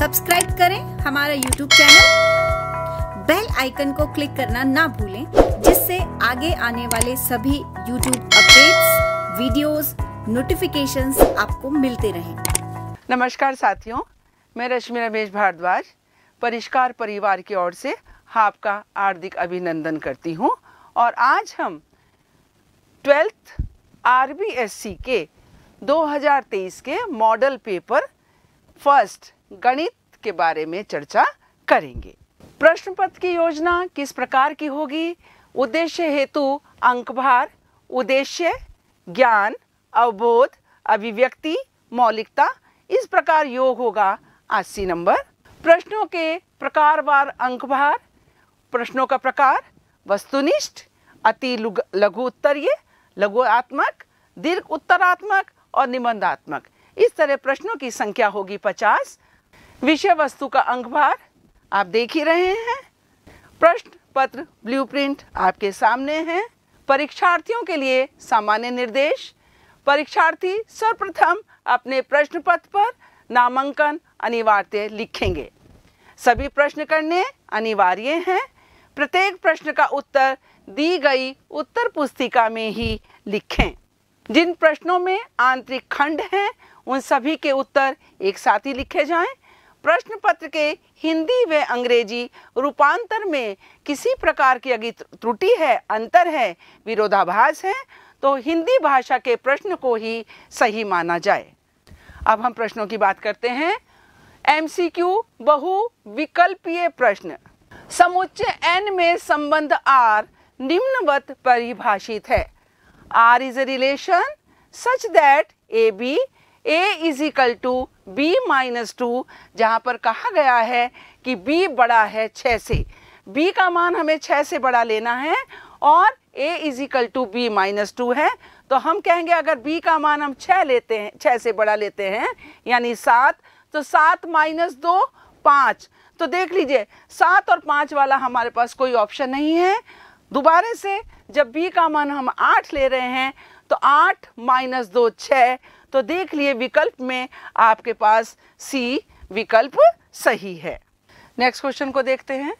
Subscribe करें हमारा YouTube channel, bell icon को क्लिक करना ना भूलें, जिससे आगे आने वाले सभी YouTube अपडेट्स, वीडियोस, नोटिफिकेशंस आपको मिलते रहें। नमस्कार साथियों, मैं रश्मि रमेश भारद्वाज परिष्कार परिवार की ओर से आपका हार्दिक अभिनंदन करती हूं। और आज हम 12th RBSC के 2023 के मॉडल पेपर फर्स्ट गणित के बारे में चर्चा करेंगे। प्रश्न पत्र की योजना किस प्रकार की होगी? उद्देश्य हेतु अंकभार, उद्देश्य, ज्ञान, अवबोध, अभिव्यक्ति, मौलिकता, इस प्रकार योग होगा 80 नंबर। प्रश्नों के प्रकारवार अंकभार, प्रश्नों का प्रकार वस्तुनिष्ठ, अति लघु उत्तरीय, लघुआत्मक, दीर्घ उत्तरात्मक और निबंधात्मक। इस तरह प्रश्नों की संख्या होगी 50। विषय वस्तु का अंकभार आप देख ही रहे हैं। प्रश्न पत्र ब्लूप्रिंट आपके सामने है। परीक्षार्थियों के लिए सामान्य निर्देश: परीक्षार्थी सर्वप्रथम अपने प्रश्न पत्र पर नामांकन अनिवार्य लिखेंगे। सभी प्रश्न करने अनिवार्य हैं। प्रत्येक प्रश्न का उत्तर दी गई उत्तर पुस्तिका में ही लिखें। जिन प्रश्नों में आंतरिक खंड हैं उन सभी के उत्तर एक साथ ही लिखे जाएं। प्रश्न पत्र के हिंदी व अंग्रेजी रूपांतर में किसी प्रकार की अगर त्रुटि है, अंतर है, विरोधाभास है तो हिंदी भाषा के प्रश्न को ही सही माना जाए। अब हम प्रश्नों की बात करते हैं। MCQ बहु विकल्पीय प्रश्न। समुच्चय N में संबंध R निम्नवत परिभाषित है। R is a relation such that AB A is equal to B minus 2, जहाँ पर कहा गया है कि B बड़ा है 6 से। B का मान हमें 6 से बड़ा लेना है और A is equal to B minus 2 है, तो हम कहेंगे अगर B का मान हम 6 लेते हैं, 6 से बड़ा लेते हैं यानी 7, तो 7 माइनस 2 5। तो देख लीजिए 7 और 5 वाला हमारे पास कोई ऑप्शन नहीं है। दोबारा से जब B का मान हम 8 ले रहे हैं तो 8 माइनस 2 6, तो देख लिए विकल्प में आपके पास C विकल्प सही है। नेक्स्ट क्वेश्चन को देखते हैं।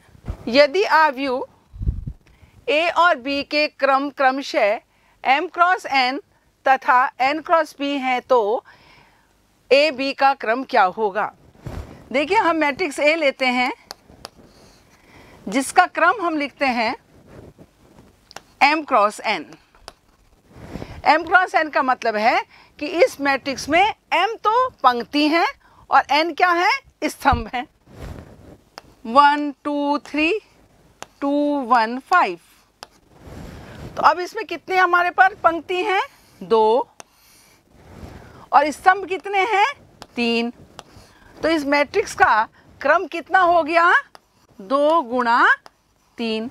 यदि आव्यूह A और B के क्रम क्रमशः M क्रॉस N तथा N क्रॉस P हैं तो A B का क्रम क्या होगा? देखिए हम मैट्रिक्स A लेते हैं जिसका क्रम हम लिखते हैं M cross N। M cross N का मतलब है कि इस मैट्रिक्स में M तो पंक्ति है और N क्या है? स्तंभ है। 1 2 3 2 1 5। तो अब इसमें कितने हमारे पास पंक्ति हैं? 2 और स्तंभ कितने हैं? 3। तो इस मैट्रिक्स का क्रम कितना हो गया? 2 गुणा 3।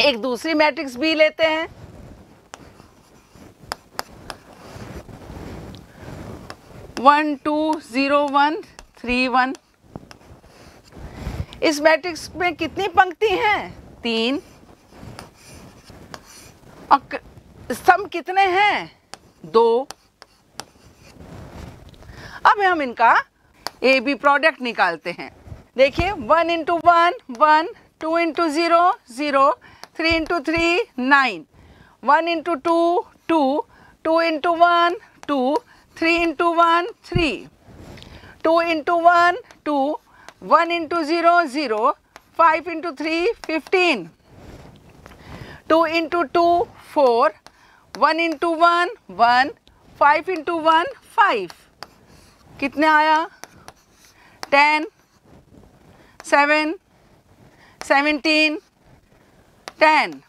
एक दूसरी मैट्रिक्स भी लेते हैं। 1 2 0 1 3 1। इस मैट्रिक्स में कितनी पंक्ति हैं? 3। और स्तंभ कितने हैं? 2। अब हम इनका AB प्रोडक्ट निकालते हैं। देखिए 1 into 1 1, 2 into 0 0, 3 into 3 9, 1 into 2 2, 2 into 1 2, 3 into 1 3, 2 into 1 2, 1 into 0 0, 5 into 3 15, 2 into 2 4, 1 into 1 1, 5 into 1 5। कितने आया? 10 7 17 10।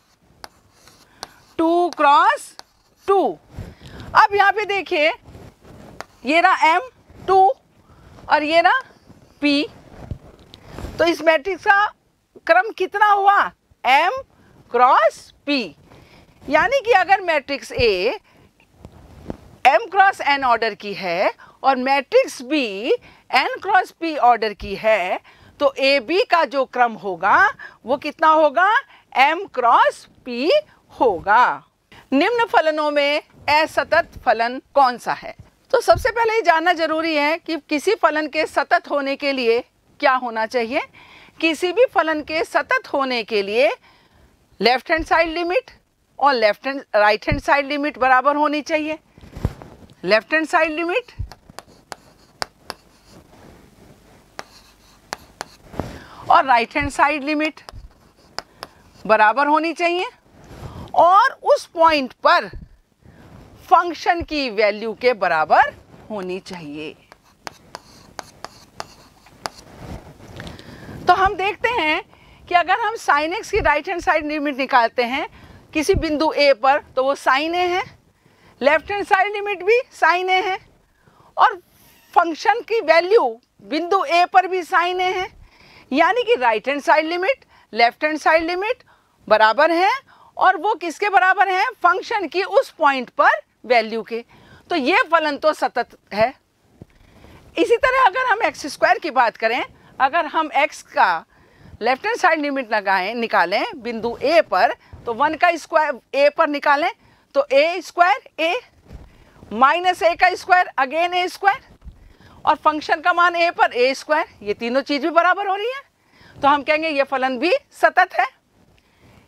2 क्रॉस 2। अब यहाँ पे देखिए ये रहा M 2 और ये रहा P। तो इस मैट्रिक्स का क्रम कितना हुआ? M cross P। यानी कि अगर matrix A M cross N order की है और matrix B N cross P order की है तो AB का जो क्रम होगा वो कितना होगा? M क्रॉस P होगा। निम्न फलनों में असतत फलन कौन सा है? तो सबसे पहले ये जानना जरूरी है कि किसी फलन के सतत होने के लिए क्या होना चाहिए। किसी भी फलन के सतत होने के लिए लेफ्ट हैंड साइड लिमिट और राइट हैंड साइड लिमिट बराबर होनी चाहिए। लेफ्ट हैंड साइड लिमिट और राइट हैंड साइड लिमिट बराबर होनी चाहिए और उस पॉइंट पर फंक्शन की वैल्यू के बराबर होनी चाहिए। तो हम देखते हैं कि अगर हम sin x की राइट हैंड साइड लिमिट निकालते हैं किसी बिंदु a पर तो वो sin a है, लेफ्ट हैंड साइड लिमिट भी sin a है और फंक्शन की वैल्यू बिंदु a पर भी sin a है, यानी कि right hand side limit left hand side limit बराबर है और वो किसके बराबर है, फंक्शन की उस पॉइंट पर वैल्यू के। तो ये फलन तो सतत है। इसी तरह अगर हम एक्स स्क्वायर की बात करें, अगर हम x का लेफ्ट हैंड साइड लिमिट निकालें बिंदु a पर तो 1 का स्क्वायर a पर निकालें तो a square a minus a का स्क्वायर अगेन a स्क्वायर और फंक्शन का मान a पर a स्क्वायर, ये तीनों चीज़ भी बराबर हो रही है तो हम कहेंगे ये फलन भी सतत है।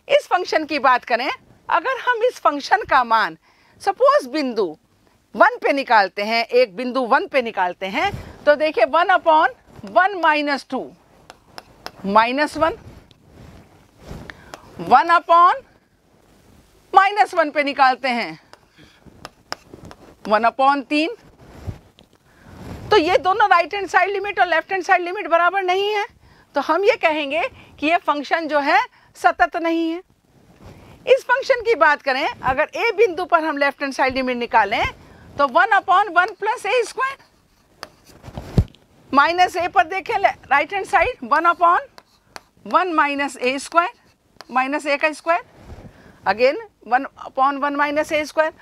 इस फंक्शन की बात करें, अगर हम इस फंक्शन का मान सपोज बिंदु 1 पे निकालते हैं, एक बिंदु 1 पे निकालते हैं तो देखिए 1/1 माइनस 2 माइनस 1, 1/-1 पे निकालते हैं 1/3। तो ये दोनों राइट हैंड साइड लिमिट और लेफ्ट हैंड साइड लिमिट बराबर नहीं है तो हम ये कहेंगे कि ये फंक्शन जो है सतत नहीं है। इस फंक्शन की बात करें, अगर a बिंदु पर हम लेफ्ट हैंड साइड लिमिट निकालें तो 1/1 plus a square minus a पर देखें right hand side 1/1 minus a square minus a का square again 1/1 minus a square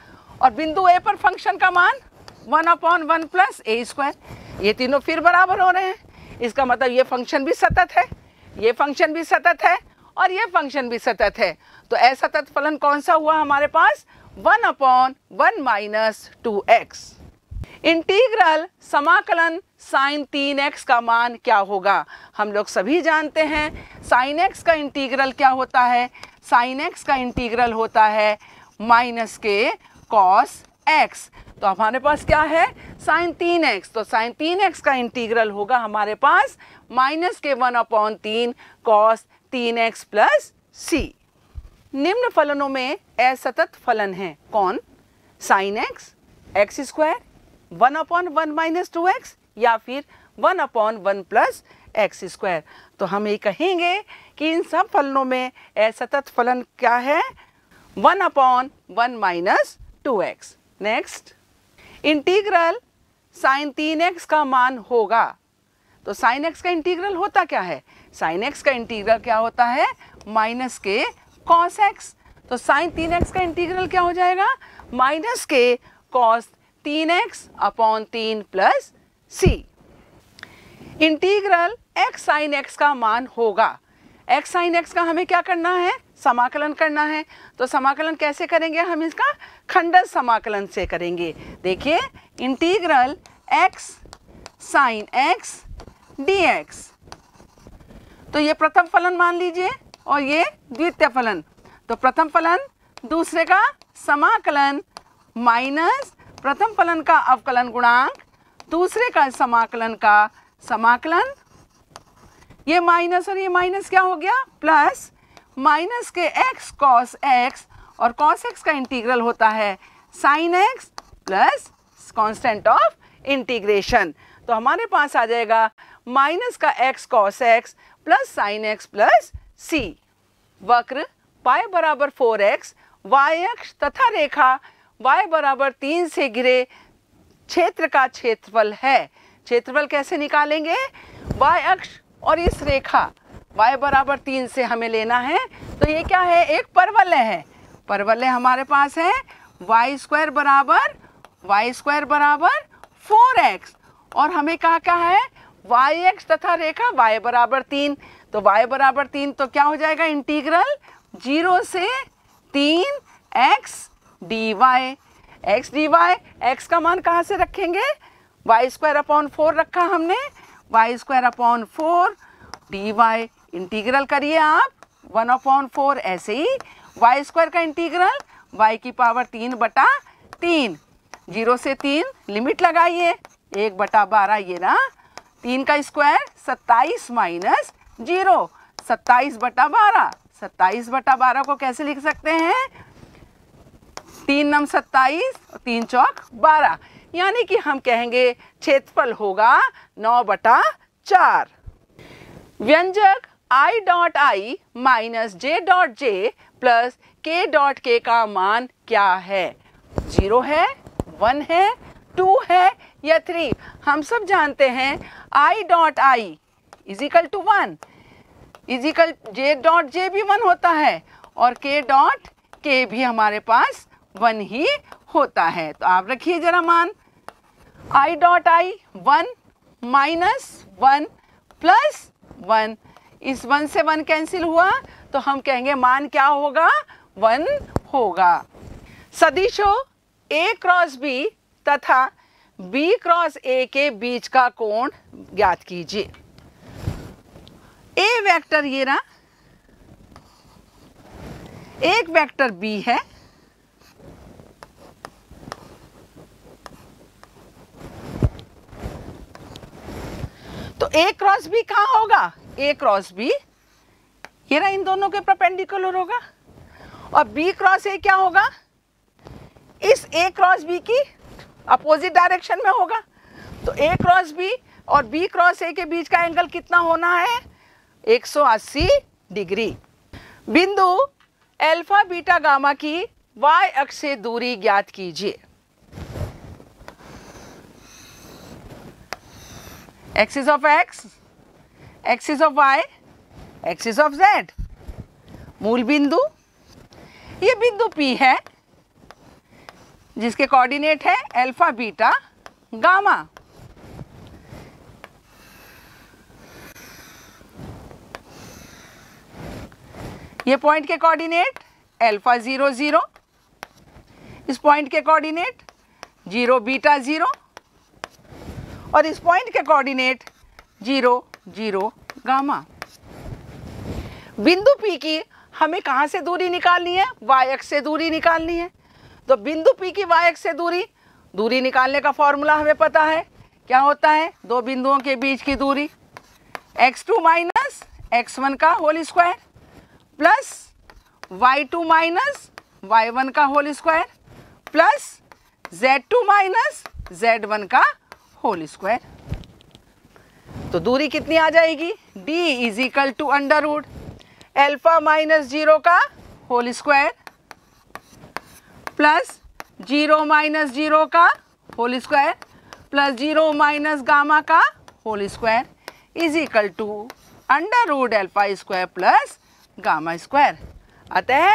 और बिंदु a पर फंक्शन का मान 1/1 प्लस a स्क्वायर, ये तीनों फिर बराबर हो रहे हैं। इसका मतलब ये फंक्शन भी सतत है, ये फंक्शन भी सतत है और ये फंक्शन भी सतत है। तो असतत फलन कौन सा हुआ हमारे पास, 1/1 माइनस 2x। इंटीग्रल समाकलन sin 3x का मान क्या होगा, हम लोग सभी जानते हैं sin x का इंटीग्रल क्या होता है, sin x का इंटीग्रल होता है माइनस के cos x। तो हमारे पास क्या है sin 3x, तो sin 3x का इंटीग्रल होगा हमारे पास माइनस के 1/3 cos 3x प्लस c। निम्न फलनों में असतत फलन है कौन, sin x, x square, 1/1 minus 2x या फिर 1/1 प्लस x स्क्वायर। तो हम ये कहेंगे कि इन सब फलनों में असतत फलन क्या है, 1/1 minus 2x। Next, integral sin 3x का मान होगा। तो sin x का इंटीग्रल होता क्या है, sin x का इंटीग्रल क्या होता है माइनस के cos x। तो sin 3x का इंटीग्रल क्या हो जाएगा, माइनस के cos 3x/3 plus c। Integral x sin x का मान होगा, x sin x का हमें क्या करना है, समाकलन करना है। तो समाकलन कैसे करेंगे, हम इसका खंडन समाकलन से करेंगे। देखिए integral x sin x dx, तो ये प्रथम फलन मान लीजिए और ये द्वितीय फलन। तो प्रथम फलन दूसरे का समाकलन माइनस प्रथम फलन का अवकलन गुणांक दूसरे का समाकलन का समाकलन, ये माइनस और ये माइनस क्या हो गया प्लस माइनस के x cos x और cos x का इंटीग्रल होता है sin x plus constant of integration. तो हमारे पास आ जाएगा माइनस का x cos x plus sin x plus c। वक्र y बराबर 4x y अक्ष तथा रेखा y बराबर 3 से घिरे क्षेत्र का क्षेत्रफल है। क्षेत्रफल कैसे निकालेंगे, y अक्ष और इस रेखा y बराबर 3 से हमें लेना है। तो ये क्या है, एक परवलय है। परवलय हमारे पास है y स्क्वायर बराबर 4x और हमें कहा क्या है y अक्ष तथा रेखा y बराबर 3। तो y बराबर 3 तो क्या हो जाएगा, इंटीग्रल 0 से 3x dy। X d y, x का मान कहाँ से रखेंगे, वाई स्क्वायर अपॉन 4 रखा हमने, y square upon 4 d y, integral करिए आप 1/4 ऐसे ही, वाई स्क्वायर का इंटीग्रल वाई की पावर 3/3, 0 से 3 लिमिट लगाइए, 1/12 ये ना, 3 का स्क्वायर 27 माइनस 0, 27/12, 27/12 को कैसे लिख सकते हैं, 3 नम 27 और 3 चौक 12, यानी कि हम कहेंगे क्षेत्रफल होगा 9/4। व्यंजक i dot I minus j dot J plus k dot के का मान क्या है, 0 है, 1 है, 2 है या 3। हम सब जानते हैं i dot i is equal to 1, is equal j dot j भी 1 होता है और k डॉट के भी हमारे पास 1 ही होता है। तो आप रखिए जरा मान, i dot I 1 minus 1 plus 1, इस 1 से 1 कैंसिल हुआ तो हम कहेंगे मान क्या होगा, 1 होगा। सदिशों a क्रॉस b तथा b क्रॉस a के बीच का कोण ज्ञात कीजिए। a वेक्टर ये रहा, एक वेक्टर b है, तो a क्रॉस b कहाँ होगा, a क्रॉस b ये रहा, इन दोनों के परपेंडिकुलर होगा, और b क्रॉस a क्या होगा, इस a क्रॉस b की अपोजिट डायरेक्शन में होगा। तो a क्रॉस b और b क्रॉस a के बीच का एंगल कितना होना है, 180 डिग्री। बिंदु अल्फा बीटा गामा की y अक्ष से दूरी ज्ञात कीजिए। Axis of x, axis of y, axis of z। मूल बिंदु, ये बिंदु P है जिसके कोऑर्डिनेट है अल्फा बीटा गामा। ये पॉइंट के कोऑर्डिनेट अल्फा 0 0, इस पॉइंट के कोऑर्डिनेट 0 बीटा 0 और इस पॉइंट के कोऑर्डिनेट 0 0 गामा। बिंदु P की हमें कहाँ से दूरी निकालनी है, y अक्ष से दूरी निकालनी है। तो बिंदु P की y अक्ष से दूरी निकालने का फॉर्मूला हमें पता है, क्या होता है, दो बिंदुओं के बीच की दूरी x2 माइनस x1 का whole square plus y2 minus y1 का whole square plus z2 minus z1 का होल स्क्वायर। तो दूरी कितनी आ जाएगी, d is equal to under root alpha minus 0 का होल स्क्वायर प्लस 0 माइनस 0 का whole square plus 0 minus gamma का whole square is equal to under root alpha square plus gamma square. अतः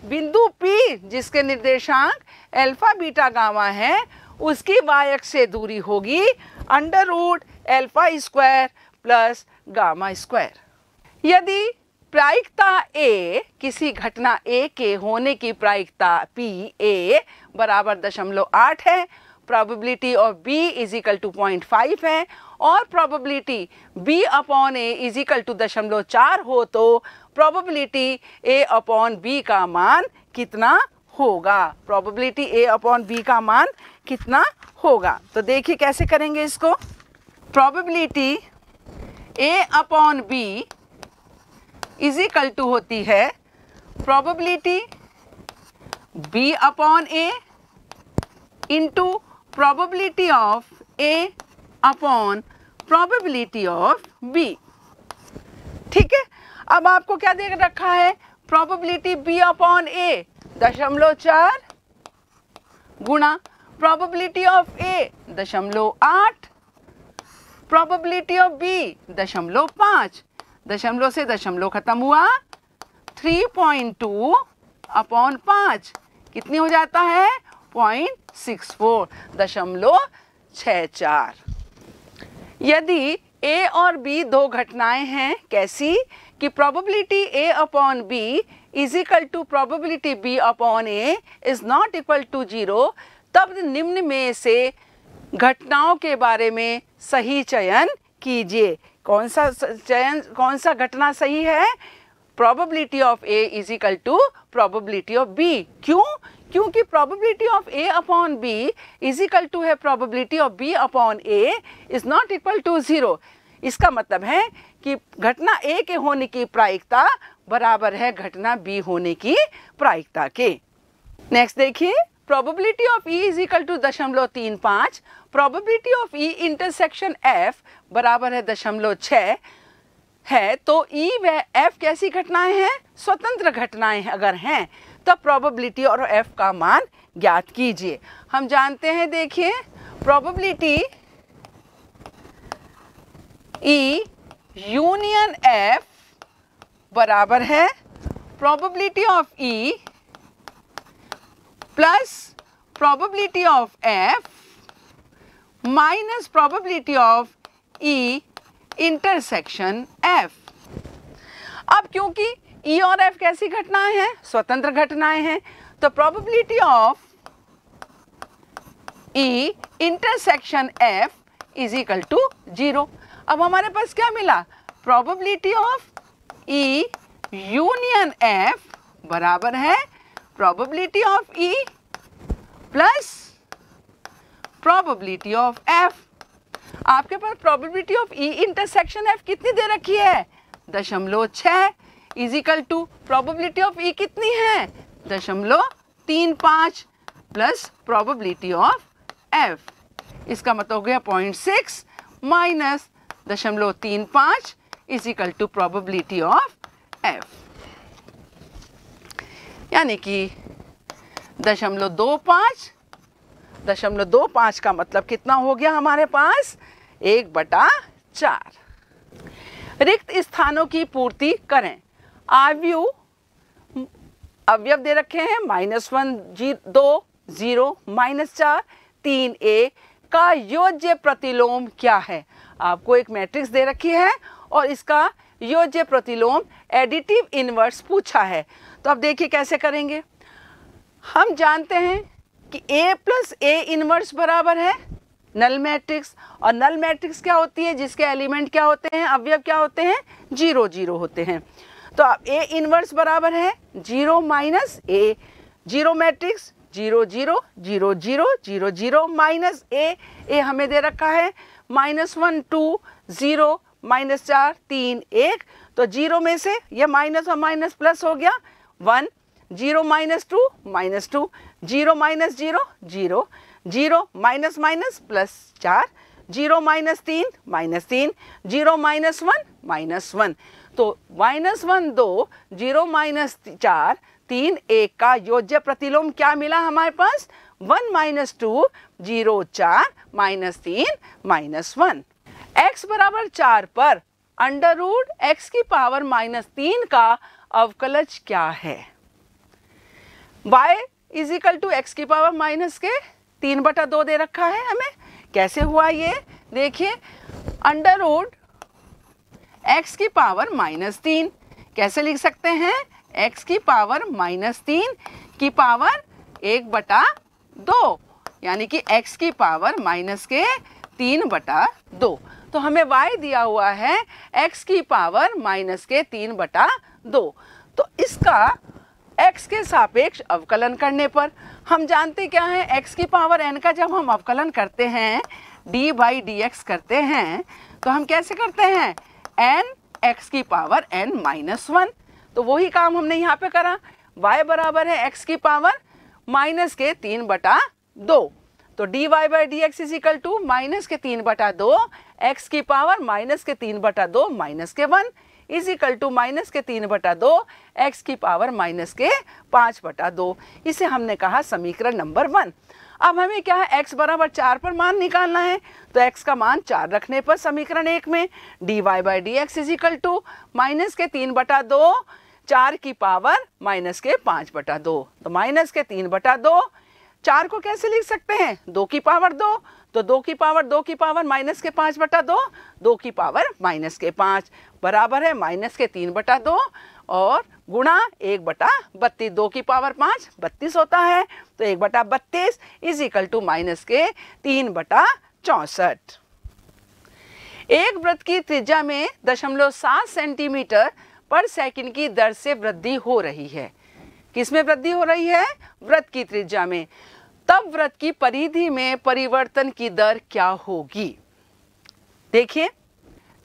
बिंदु P जिसके निर्देशांक अल्फा बीटा गामा है उसकी y अक्ष से दूरी होगी under root alpha square plus gamma square. यदि प्रायिकता A किसी घटना A के होने की प्रायिकता P A बराबर 0.8 है, probability of B is equal to 0.5 है और probability B upon A is equal to 0.4 हो, तो प्रोबेबिलिटी A अपॉन B का मान कितना होगा, प्रोबेबिलिटी A अपॉन B का मान कितना होगा। तो देखिए कैसे करेंगे इसको, probability A upon B is equal to होती है probability B upon A into probability of A upon probability of B। ठीक है, अब आपको क्या दे रखा है, प्रोबेबिलिटी B अपॉन A 0.4 गुणा probability of A 0.8, probability of B 0.5, दशमलव से दशमलव खत्म हुआ, 3.2 अपॉन 5 कितनी हो जाता है, 0.64 0.64। यदि A और B दो घटनाएं हैं, कैसी कि probability A upon B is equal to probability B upon A is not equal to 0, तब निम्न में से घटनाओं के बारे में सही चयन कीजिए। कौन सा घटना सही है? Probability of A is equal to probability of B. क्यों? क्योंकि probability of A upon B is equal to है probability of B upon A is not equal to 0। इसका मतलब है कि घटना ए के होने की प्रायिकता बराबर है घटना बी होने की प्रायिकता के। नेक्स्ट देखिए, probability of E is equal to 0.35। Probability of E intersection F बराबर है 0.6 है। तो ई व एफ कैसी घटनाएं हैं? स्वतंत्र घटनाएं अगर हैं तब प्रोबेबिलिटी और एफ का मान ज्ञात कीजिए। हम जानते हैं, देखिए, प्रोबेबिलिटी ई यूनियन एफ बराबर है probability of E plus probability of F minus probability of E intersection F. अब क्योंकि ई और एफ कैसी घटनाएं हैं? स्वतंत्र घटनाएं हैं, तो probability of E intersection F is equal to 0। अब हमारे पास क्या मिला? Probability of E union F बराबर है probability of E plus probability of F. आपके पास probability of E intersection F कितनी दे रखी है? 0.6 is equal to probability of E कितनी है? 0.35 प्लस प्रोबेबिलिटी ऑफ एफ। इसका मतलब हो गया 0.6 minus 0.35 is equal to probability of F, यानी कि 0.25। 0.25 का मतलब कितना हो गया हमारे पास? 1/4। रिक्त स्थानों की पूर्ति करें। अवयव दे रखे हैं -1 2 0 -4 3 a का योज्य प्रतिलोम क्या है? आपको एक मैट्रिक्स दे रखी है और इसका योज्य प्रतिलोम एडिटिव इनवर्स पूछा है। तो अब देखिए कैसे करेंगे। हम जानते हैं कि a प्लस ए इनवर्स बराबर है नल मैट्रिक्स, और नल मैट्रिक्स क्या होती है? जिसके एलिमेंट क्या होते हैं? अवयव क्या होते हैं? 0 0 होते हैं। तो अब a इनवर्स बराबर है 0 minus a। 0 matrix 0 0 0 0 0 0 minus a हमें दे रखा है -1 2 0 -4 3 1। तो 0 में से ये माइनस और माइनस प्लस हो गया 1, 0 -2 -2, 0 -0 0 0 माइनस माइनस प्लस 4, 0 -3 -3, 0 -1 -1। तो -1 2 0 -4 3 1 का योज्य प्रतिलोम क्या मिला हमारे पास? 1 -2 0 4 -3 -1। x बराबर 4 पर √x की पावर -3 का अवकलज क्या है? y is equal to x की पावर -3/2 दे रखा है हमें। कैसे हुआ ये? देखिए, √x की पावर -3 कैसे लिख सकते हैं? x की पावर -3 की पावर 1/2, यानी कि x की पावर -3/2। तो हमें y दिया हुआ है x की पावर -3/2। तो इसका x के सापेक्ष अवकलन करने पर हम जानते क्या है? x की पावर n का जब हम अवकलन करते हैं d/dx करते हैं तो हम कैसे करते हैं? n x की पावर n-1। तो वही काम हमने यहाँ पे करा। y बराबर है x की पावर -3/2। तो dy/dx is equal to -3/2 x की power -3/2 -1 is equal to -3/2 x की पावर -5/2। इसे हमने कहा समीकरण नंबर 1। अब हमें क्या है? x बराबर 4 पर मान निकालना है। तो x का मान 4 रखने पर समीकरण 1 में dy/dx इज इक्वल टू -3/2 4 की पावर -5/2। तो -3/2 4 को कैसे लिख सकते हैं? 2 की पावर 2। तो 2 की पावर माइनस के 5 बटा 2, 2 की पावर माइनस के 5 बराबर है माइनस के 3 बटा 2 और गुणा 1 बटा 32, 2 की पावर 5 32 होता है, तो 1 बटा 32 इज इक्वल टू माइनस के 3 बटा 64। एक वृत्त की त्रिज्या में 0.7 सेंटीमीटर पर सेकंड की दर से वृद्धि हो रही है। किसमें वृद्धि हो रही है? वृत्त की त्रिज्या में। तब वृत्त की परिधि में परिवर्तन की दर क्या होगी? देखिए,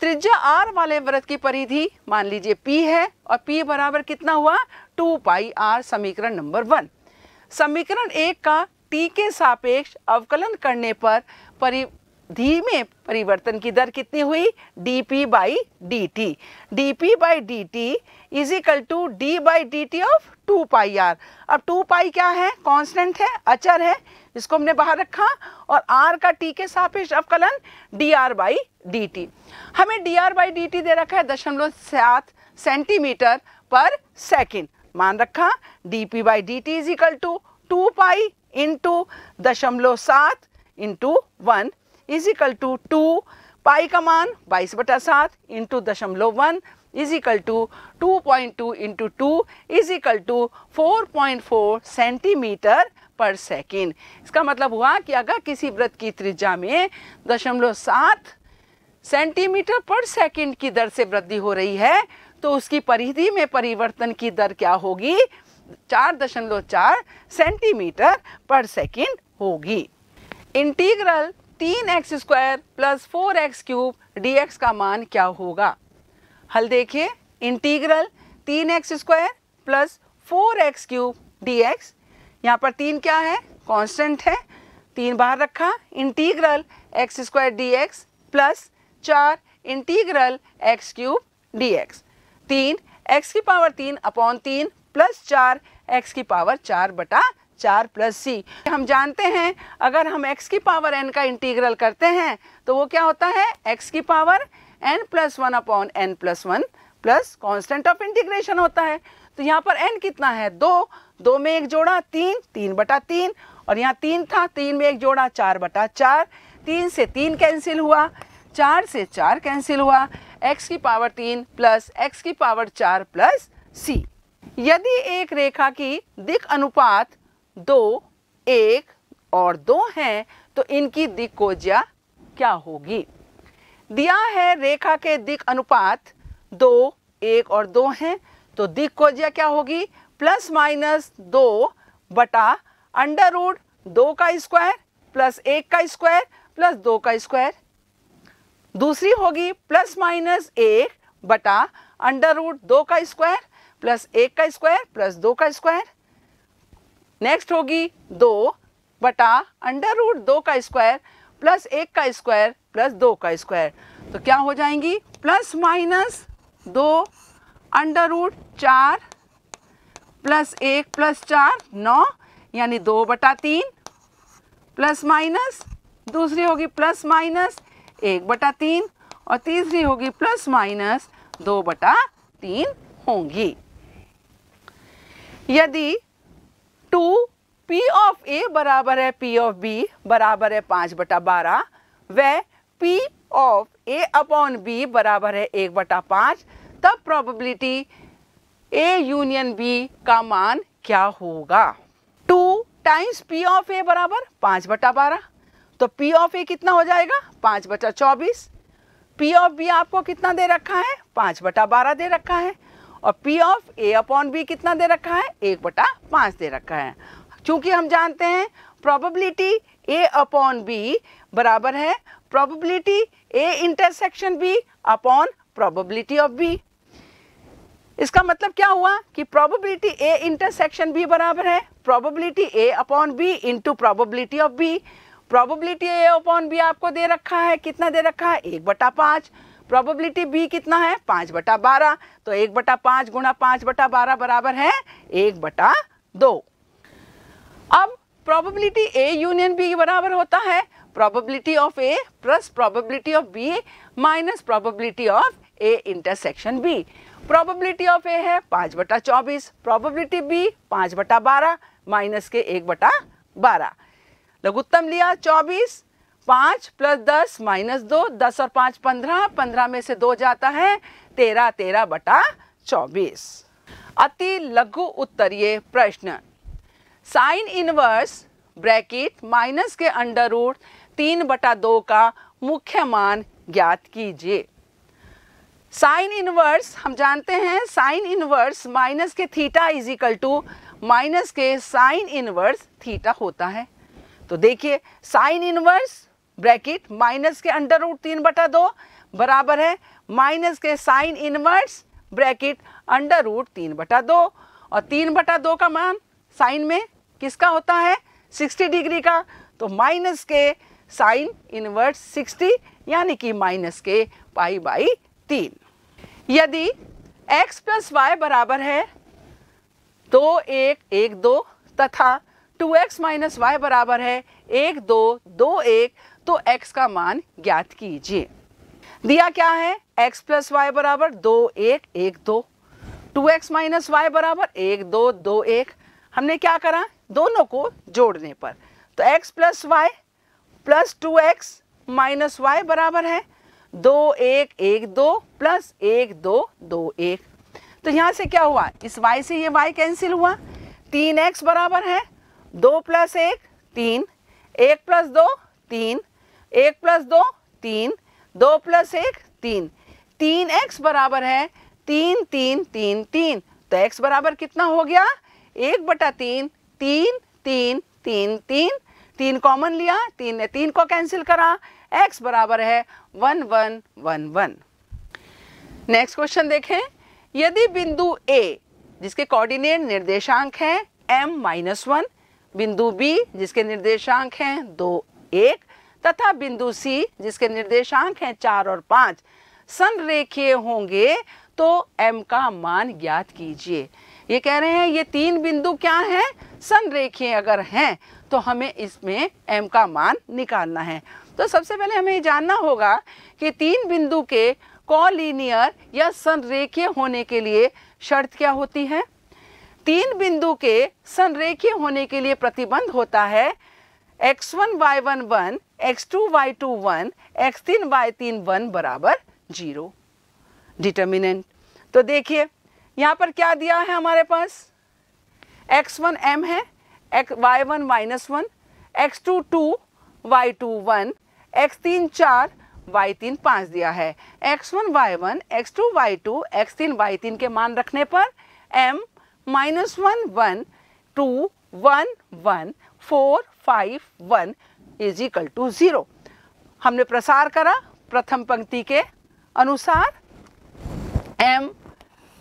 त्रिज्या r वाले वृत्त की परिधि मान लीजिए p है और p बराबर कितना हुआ? 2 पाई r, समीकरण नंबर 1। समीकरण 1 का t के सापेक्ष अवकलन करने पर परिधि में परिवर्तन की दर कितनी हुई? dp by dt। dp by dt is equal to d by dt of 2 pi r। अब 2 पाई क्या है? कांस्टेंट है, अचर है, इसको हमने बाहर रखा और r का t के सापेक्ष अवकलन dr बाई dt। हमें dr बाई dt दे रखा है 0.7 सेंटीमीटर पर सेकंड, मान रखा dp by dt is equal to 2 pi into 0.7 into 1 is equal to 2 pi का मान 22/7 into 0.1 is equal to 2.2 into 2 is equal to 4.4 centimetre per second. इसका मतलब हुआ कि अगर किसी वृत्त की त्रिज्या में 0.7 सेंटीमीटर पर सेकेंड की दर से वृद्धि हो रही है तो उसकी परिधि में परिवर्तन की दर क्या होगी? 4.4 सेंटीमीटर पर सेकेंड होगी। Integral 3x² plus 4x cube dx का मान क्या होगा? हल देखिए, integral 3x² plus 4x cube dx, यहाँ पर 3 क्या है? कांस्टेंट है, 3 बाहर रखा, integral x² dx plus 4 integral x cube dx, 3 x की पावर 3 अपॉन 3 प्लस 4 x की पावर 4 बटा 4 प्लस सी। हम जानते हैं अगर हम x की पावर n का इंटीग्रल करते हैं तो वो क्या होता है? x की power n plus 1 upon n plus 1 plus constant of integration होता है। तो यहाँ पर n कितना है? 2, 2 में 1 जोड़ा 3, 3 बटा 3 और यहाँ 3 था, 3 में 1 जोड़ा 4 बटा 4, 3 से 3 कैंसिल हुआ, 4 से 4 कैंसिल हुआ, x की पावर 3 प्लस x की पावर 4 प्लस c। यदि एक रेखा की दिक् अनुपात 2, 1 और 2 हैं तो इनकी दिक् कोज्या क्या होगी? दिया है रेखा के दिक् अनुपात 2, 1 और 2 हैं तो दिक् कोज्या क्या होगी? प्लस माइनस 2 बटा अंडर रूट 2 का स्क्वायर प्लस 1 का स्क्वायर प्लस 2 का स्क्वायर। दूसरी होगी प्लस माइनस 1 बटा अंडर रूट 2 का स्क्वायर प्लस 1 का स्क्वायर प्लस 2 का स्क्वायर। नेक्स्ट होगी 2 बटा अंडर रूट 2 का स्क्वायर प्लस 1 का स्क्वायर प्लस 2 का स्क्वायर। तो क्या हो जाएंगी? Plus minus 2 under root 4 plus 1 plus 4 9 यानी 2 बटा 3 प्लस माइनस, दूसरी होगी प्लस माइनस 1 बटा 3 और तीसरी होगी प्लस माइनस 2 बटा 3 होंगी। यदि 2p ऑफ a बराबर है p ऑफ b बराबर है 5/12 व p of a upon b बराबर है 1/5, तब प्रोबेबिलिटी a यूनियन b का मान क्या होगा? 2 टाइम्स p ऑफ a बराबर 5/12, तो p ऑफ a कितना हो जाएगा? 5/24। p ऑफ b आपको कितना दे रखा है? 5/12 दे रखा है और p of a upon b कितना दे रखा है? 1/5 दे रखा है। क्योंकि हम जानते हैं प्रोबेबिलिटी a अपॉन b बराबर है probability a intersection b upon probability of b। इसका मतलब क्या हुआ कि प्रोबेबिलिटी a इंटरसेक्शन b बराबर है probability a upon b into probability of b। Probability a upon b आपको दे रखा है, कितना दे रखा है? 1/5। प्रोबेबिलिटी b कितना है? 5/12। तो 1/5 गुणा 5/12 बराबर है 1/2। अब प्रोबेबिलिटी a यूनियन b बराबर होता है probability of a plus probability of b minus probability of a intersection b। Probability of a है 5/24, प्रोबेबिलिटी b 5/12 माइनस के 1/12। लघुत्तम लिया 24 5 प्लस 10 माइनस 2, 10 और 5 15, 15 में से 2 जाता है 13, 13 बटा 24। अति लघु उत्तरीय प्रश्न, साइन इनवर्स ब्रैकेट माइनस के अंडर रूट 3/2 का मुख्य मान ज्ञात कीजिए। साइन इनवर्स हम जानते हैं, साइन इनवर्स माइनस के theta is equal to minus के साइन इनवर्स थीटा होता है। तो देखिए साइन इनवर्स ब्रैकेट माइनस के अंडर रूट 3/2 बराबर है माइनस के sine inverse bracket under root 3/2, और 3/2 का मान साइन में किसका होता है 60 डिग्री का, तो माइनस के साइन इनवर्स 60 यानी कि माइनस के π/3। यदि x प्लस वाई बराबर है 2 1 1 2 तथा 2x माइनस वाई बराबर है 1 2 2 1, तो x का मान ज्ञात कीजिए। दिया क्या है, x प्लस वाई बराबर 2 1 1 2, 2x माइनस वाई बराबर 1 2 2 1। हमने क्या करा, दोनों को जोड़ने पर, तो x प्लस वाई प्लस 2x माइनस वाई बराबर है 2 1 1 2 प्लस 1 2 2 1। तो यहाँ से क्या हुआ, इस y से ये y कैंसिल हुआ, 3x बराबर है 2 plus 1 3, 1 plus 2 3, 1 plus 2 3, 2 plus 1 3, 3x बराबर है 3 3 3 3। तो x बराबर कितना हो गया 1/3, 3 3 3 3, 3 कॉमन लिया, 3 ने 3 को कैंसिल करा, x बराबर है 1 1 1 1। नेक्स्ट क्वेश्चन देखें, यदि बिंदु A जिसके कोऑर्डिनेट निर्देशांक हैं m-1, बिंदु B जिसके निर्देशांक हैं 2 1 तथा बिंदु C जिसके निर्देशांक हैं 4 और 5 संरेखीय होंगे तो m का मान ज्ञात कीजिए। ये कह रहे हैं ये तीन बिंदु क्या हैं, संरेखीय अगर हैं तो हमें इसमें m का मान निकालना है। तो सबसे पहले हमें ये जानना होगा कि तीन बिंदु के कोलिनियर या संरेखीय होने के लिए शर्त क्या होती है। तीन बिंदु के संरेखीय होने के लिए प्रतिबंध होता है x1 y1 1, x2 y2 1, x3 y3 1 बराबर 0। डिटर्मिनेंट, तो देखिए यहाँ पर क्या दिया है हमारे पास, x1 m है, y1 -1, x2 2, y2 1, x3 4, y3 5 दिया है। x1 y1, x2 y2, x3 y3 के मान रखने पर m -1 1 2 1 1 4 5 1 इज इक्वल टू 0। हमने प्रसार करा प्रथम पंक्ति के अनुसार, m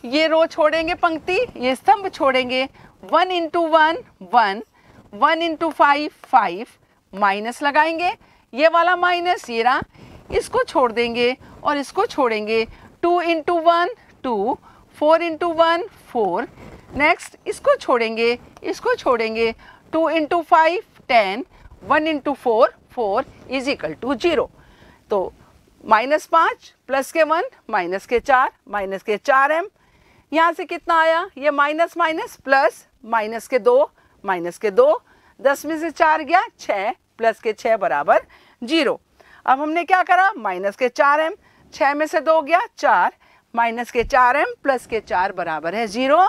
ये रो छोड़ेंगे पंक्ति, ये स्तंभ छोड़ेंगे, 1 इंटू 1 1, 1 इंटू 5 5, माइनस लगाएंगे, ये वाला माइनस ये रहा, इसको छोड़ देंगे और इसको छोड़ेंगे, 2 इंटू 1 2, 4 इंटू 1 4, नेक्स्ट इसको छोड़ेंगे, इसको छोड़ेंगे, 2 into 5 10, 1 into 4 4 is equal to 0। तो -5 प्लस के 1 माइनस के 4, माइनस के 4m, यहाँ से कितना आया, ये माइनस माइनस प्लस, माइनस के 2 माइनस के 2, 10 में से 4 गया 6 प्लस के 6 बराबर 0। अब हमने क्या करा, माइनस के 4m, 6 में से 2 गया 4, माइनस के 4m प्लस के 4 बराबर है 0,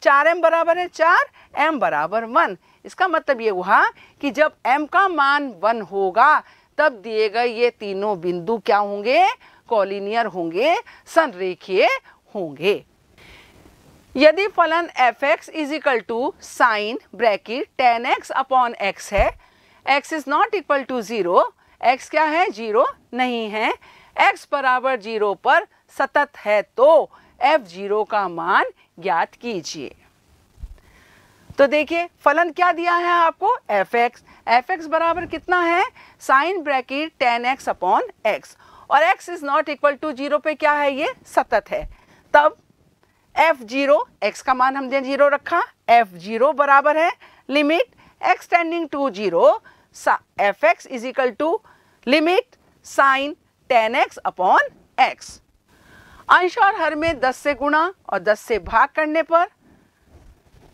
4m बराबर है 4, m बराबर 1। इसका मतलब ये हुआ कि जब m का मान 1 होगा तब दिए गए ये तीनों बिंदु क्या होंगे, कोलिनियर होंगे, संरेखीय होंगे। यदि फलन f(x) is equal to sine bracket tan x upon x है, x is not equal to 0, x क्या है 0 नहीं है, x बराबर 0 पर सतत है तो f0 का मान ज्ञात कीजिए। तो देखिए फलन क्या दिया है आपको, f(x), f(x) बराबर कितना है, sine bracket tan x upon x, और x is not equal to 0 पे क्या है, ये सतत है, तब f0, x का मान हमने 0 रखा, f0 बराबर है limit x tending to 0 f(x) is equal to limit sine tan x upon x। अंश और हर में 10 से गुणा और 10 से भाग करने पर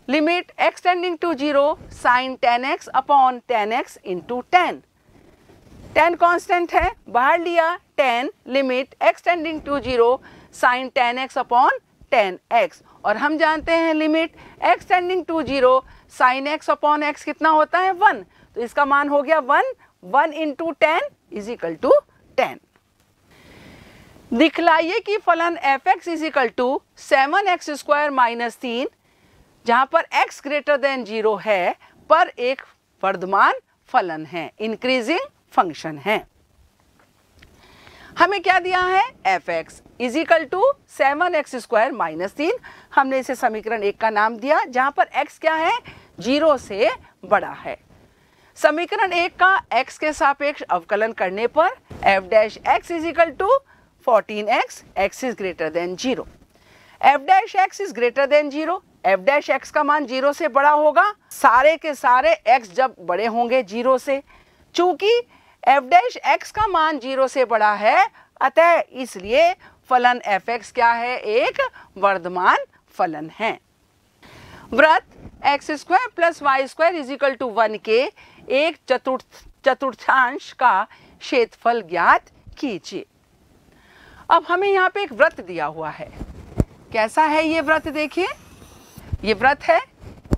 limit x tending to 0 sine tan x upon tan x into 10। tan constant है, बाहर लिया tan limit x tending to 0 sin tan x upon tan x, और हम जानते हैं limit x tending to 0 sin x upon x कितना होता है 1, तो इसका मान हो गया 1 into tan is equal to 10। दिखलाइए कि फलन f(x) is equal to 7x square minus 3 जहां पर x ग्रेटर देन 0 है पर एक वर्धमान फलन है, इंक्रीजिंग फंक्शन है। हमें क्या दिया है, f(x) is equal to 7x square minus 3, हमने इसे समीकरण 1 का नाम दिया जहां पर x क्या है 0 से बड़ा है। समीकरण 1 का x के सापेक्ष अवकलन करने पर f dash x is equal to 14x, x is greater than 0। f dash x is greater than 0, f dash x का मान 0 से बड़ा होगा, सारे के सारे x जब बड़े होंगे 0 से, चूंकि f डैश x का मान 0 से बड़ा है अतः इसलिए फलन f(x) क्या है, एक वर्धमान फलन है। वृत्त x square plus y square is equal to 1 के एक चतुर्थांश का क्षेत्रफल ज्ञात कीजिए। अब हमें यहाँ पे एक वृत्त दिया हुआ है, कैसा है ये वृत्त, देखिए ये वृत्त है।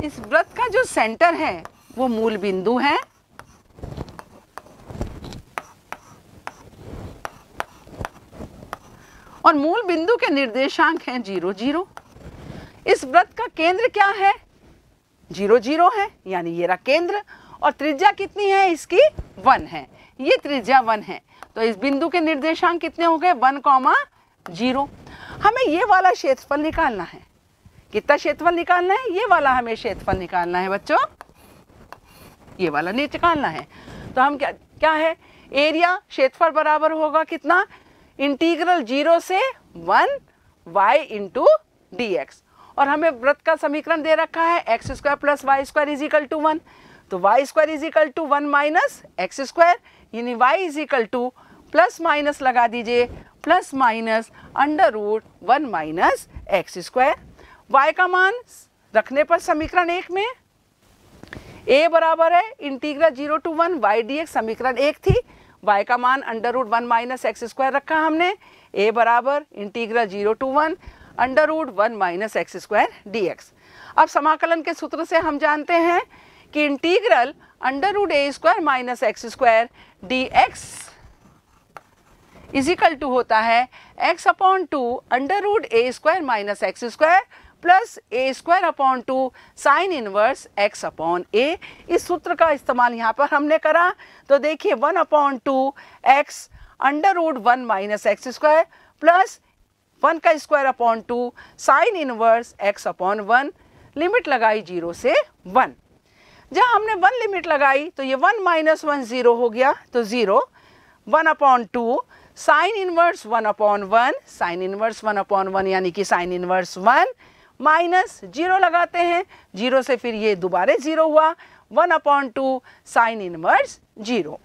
इस वृत्त का जो सेंटर है वो मूल बिंदु है और मूल बिंदु के निर्देशांक हैं 0 0। इस वृत्त का केंद्र क्या है, 0 0 है, यानी ये रहा केंद्र, और त्रिज्या कितनी है इसकी 1 है, ये त्रिज्या 1 है, तो इस बिंदु के निर्देशांक कितने हो गए 1, 0। हमें ये वाला क्षेत्रफल निकालना है, कितना क्षेत्रफल निकालना है, ये वाला हमें क्षेत्रफल निकालना है बच्चों, ये वाला निकालना है। तो हम क्या है, एरिया क्षेत्रफल बराबर होगा कितना, इंटीग्रल 0 से 1 y इंटू dx, और हमें वृत्त का समीकरण दे रखा है x square plus y square is equal to 1, तो y square is equal to 1 minus x square, यानी y is equal to plus minus लगा दीजिए, plus minus under root 1 minus x square. y का मान रखने पर समीकरण 1 में a बराबर है इंटीग्रल 0 टू 1 y dx, समीकरण 1 थी, y का मान under root 1 minus x square रखा हमने, a बराबर integral 0 to 1 under root 1 minus x square dx। अब समाकलन के सूत्र से हम जानते हैं कि integral under root a square minus x square dx is equal to होता है x upon 2 under root a square minus x square plus a square upon 2 sine inverse x upon a। इस सूत्र का इस्तेमाल यहाँ पर हमने करा, तो देखिए 1 upon 2 x under root 1 minus x square plus 1 का square upon 2 sine inverse x upon 1, limit लगाई 0 से 1। जहाँ हमने 1 लिमिट लगाई तो ये 1 माइनस 1 0 हो गया, तो 0 1 upon 2 sine inverse 1 upon 1, sign inverse 1 upon 1 यानी कि साइन इनवर्स 1 माइनस 0 लगाते हैं, 0 से फिर ये दोबारा 0 हुआ, 1 अपॉन 2 साइन इनवर्स 0,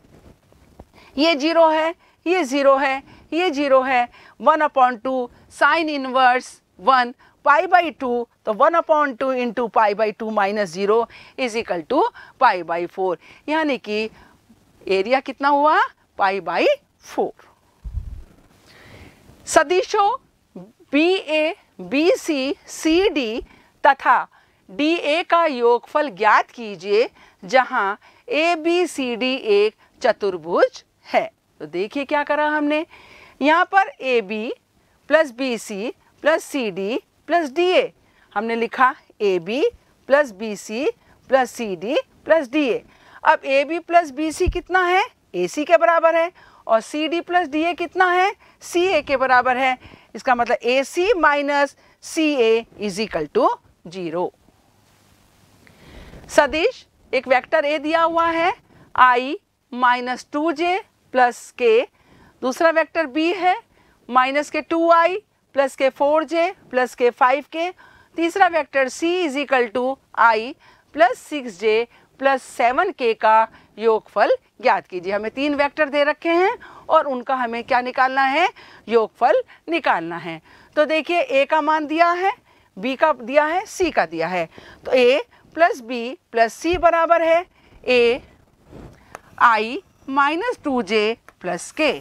ये 0 है, ये 0 है, ये 0 है, 1 upon 2 sine inverse 1 pi by 2, तो 1 upon 2 into pi by 2 minus 0 is equal to pi by 4, यानी कि एरिया कितना हुआ पाई बाई 4। सदिशों BA BC CD तथा DA का योगफल ज्ञात कीजिए जहां ABCD एक चतुर्भुज है। तो देखिए क्या करा हमने, यहाँ पर AB plus BC plus CD plus DA, हमने लिखा AB plus BC plus CD plus DA। अब AB प्लस BC कितना है, AC के बराबर है, और CD प्लस DA कितना है, CA के बराबर है। इसका मतलब AC minus CA is equal to 0। सदिश एक वेक्टर A दिया हुआ है I minus 2J plus K, दूसरा वेक्टर B है माइनस के 2I प्लस के 4J प्लस के 5K, तीसरा vector C is equal to I plus 6J plus 7K का योगफल ज्ञात कीजिए। हमें 3 वेक्टर दे रखे हैं और उनका हमें क्या निकालना है, योगफल निकालना है। तो देखिए A का मान दिया है, B का दिया है, C का दिया है, तो A plus B plus C बराबर है A I minus 2j plus के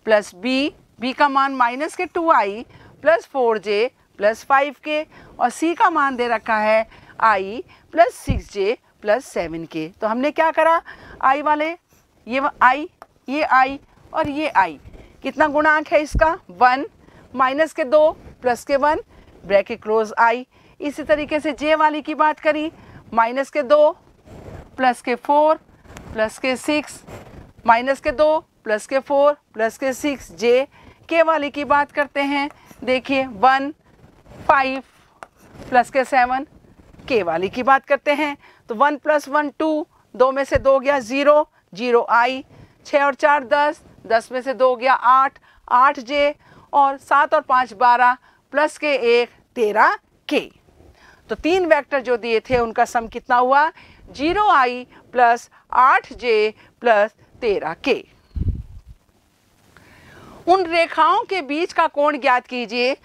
प्लस बी का मान माइनस के 2i plus 4j plus 5k और c का मान दे रखा है i plus 6j plus 7k। तो हमने क्या करा, i वाले ये i, ये i और ये i, कितना गुणांक है इसका 1, माइनस के 2 प्लस के 1 ब्रैकेट क्लोज i। इसी तरीके से j वाली की बात करी, माइनस के 2 प्लस के 4 प्लस के 6, माइनस के 2 प्लस के 4 प्लस के 6 j। के वाली की बात करते हैं, देखिए 1 5 प्लस के 7। के वाली की बात करते हैं तो 1 प्लस 1 2, 2 में से 2 गया 0, 0 i, 6 और 4 10, 10 में से 2 गया 8, 8 j और 7 और 5 12 प्लस के 1 13 k। तो 3 वेक्टर जो दिए थे उनका सम कितना हुआ, 0i plus 8j plus 13k। उन रेखाओं के बीच का कोण ज्ञात कीजिए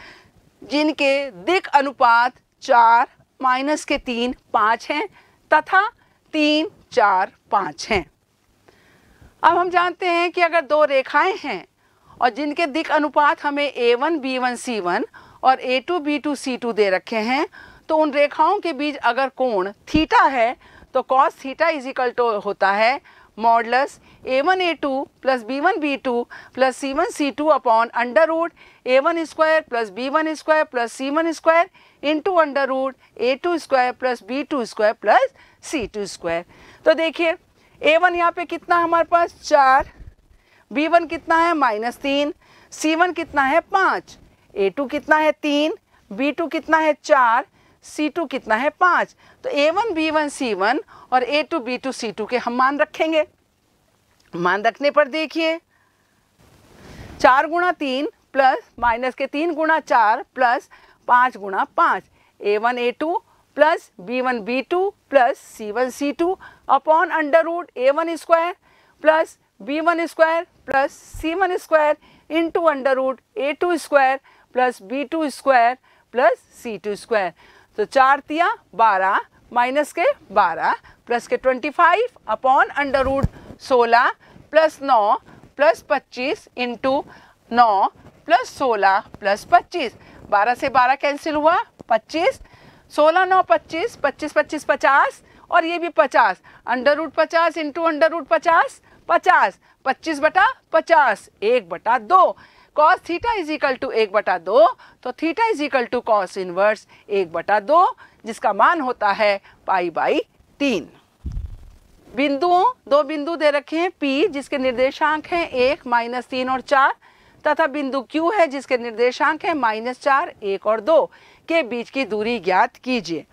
जिनके दिक अनुपात 4 माइनस के 3 5 हैं तथा 3 4 5 हैं। अब हम जानते हैं कि अगर दो रेखाएं हैं और जिनके दिक अनुपात हमें a1 b1 c1 और a2 b2 c2 दे रखे हैं, तो उन रेखाओं के बीच अगर कोण थीटा है तो cos theta is equal to होता है modulus a1 a2 plus b1 b2 plus c1 c2 upon under root a1 square plus b1 square plus c1 square into under root a2 square plus b2 square plus c2 square. तो देखिए a1 यहाँ पे कितना हमारे पास 4, b1 कितना है -3, c1 कितना है 5, a2 कितना है 3, b2 कितना है 4, c2 कितना है 5। तो a1 b1 c1 और a2 b2 c2 के हम मान रखेंगे। मान रखने पर देखिए 4 गुणा 3 प्लस माइनस के 3 गुणा 4 प्लस 5 गुणा 5, a1 a2 plus b1 b2 plus c1 c2 upon under root a1 square plus b1 square plus c1 square into under root a2 square plus b2 square plus c2 square. तो 4 तिया 12 minus के 12 plus के 25 upon under root 16 plus 9 plus 25 into 9 plus 16 plus 25। 12 से 12 cancel हुआ 25, 16 9 25, 25 25 50 और ये भी 50, under root 50 into under root 50 50, 25 बटा 50 1/2। Cos theta is equal to 1/2, तो theta is equal to cos inverse 1/2 जिसका मान होता है π/3। बिंदुओं, दो बिंदु दे रखे हैं P जिसके निर्देशांक हैं 1 -3 और 4 तथा बिंदु Q है जिसके निर्देशांक हैं -4 1 और 2 के बीच की दूरी ज्ञात कीजिए।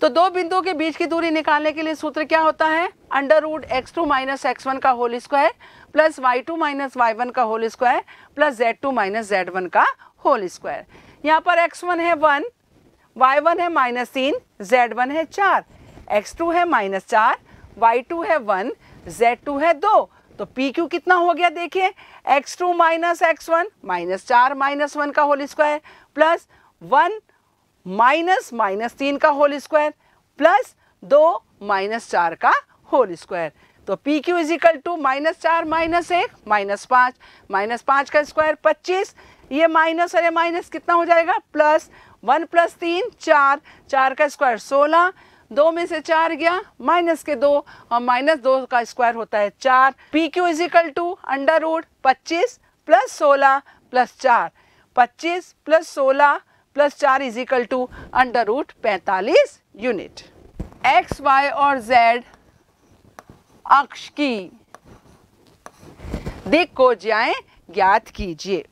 तो दो बिंदुओं के बीच की दूरी निकालने के लिए सूत्र क्या होता है, अंडर रूट x2 - x1 का whole square plus y2 - y1 का whole square plus z2 - z1 का होल स्क्वायर। यहाँ पर x1 है 1, y1 है -3, z1 है 4, x2 है -4, y2 है 1, z2 है 2। तो PQ कितना हो गया देखिए, x2 - x1 -4 - 1 का होल स्क्वायर प्लस 1 -3 का होल स्क्वायर प्लस 2 -4 का होल स्क्वायर। तो PQ इज इक्वल टू -4 -1 -5, -5 का स्क्वायर 25, ये माइनस और ये माइनस कितना हो जाएगा प्लस 1 + 3 4, 4 का स्क्वायर 16, 2 में से 4 गया माइनस के 2 और -2 का स्क्वायर होता है 4। PQ is equal to under root 25 + 16 + 4, 25 + 16 + 4 is equal to under root 45 unit. x, y और z अक्ष की दिक कोज्याएं ज्ञात कीजिए।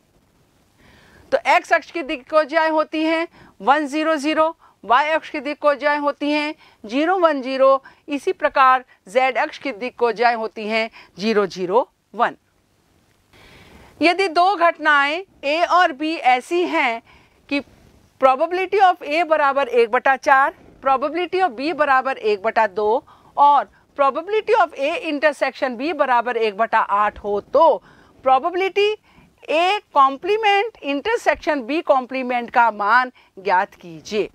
तो x अक्ष की दिक कोज्याएं होती हैं 1 0 0, y अक्ष की दिक कोज्याएं होती हैं 0 1 0, इसी प्रकार z अक्ष की दिक कोज्याएं होती हैं 0 0 1। यदि दो घटनाएं a और b ऐसी हैं कि प्रोबेबिलिटी ऑफ a बराबर 1/4, प्रोबेबिलिटी ऑफ b बराबर 1/2 और probability of a intersection b बराबर 1/8 हो, तो probability a complement intersection b complement का मान ज्ञात कीजिए।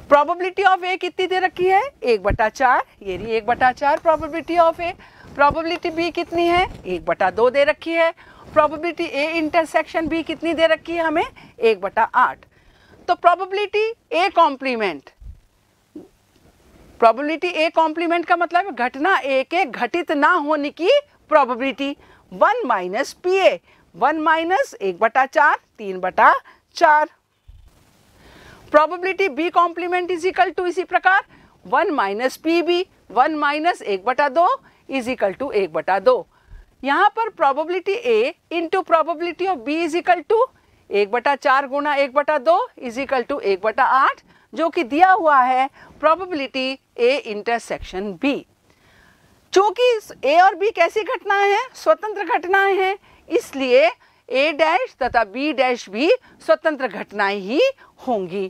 प्रोबेबिलिटी ऑफ a कितनी दे रखी है 1/4, ये रही 1/4 probability of a। Probability B कितनी है, 1/2 दे रखी है। प्रोबेबिलिटी ए इंटरसेक्शन बी कितनी दे रखी है हमें, 1/8। तो probability A complement, probability A complement का मतलब घटना ए के घटित ना होने की probability 1 minus P A, 1 minus 1/4, 3/4। Probability B complement is equal to इसी प्रकार 1 minus P B, 1 minus 1/2 is equal to 1/2। यहाँ पर probability A into probability of B is equal to 1/4 गुणा 1/2 इज इक्वल टू 1/8, जो कि दिया हुआ है प्रोबेबिलिटी ए इंटरसेक्शन बी। चूंकि ए और बी कैसी घटनाएं हैं, स्वतंत्र घटनाएं हैं, इसलिए ए डैश तथा बी डैश भी स्वतंत्र घटनाएं ही होंगी।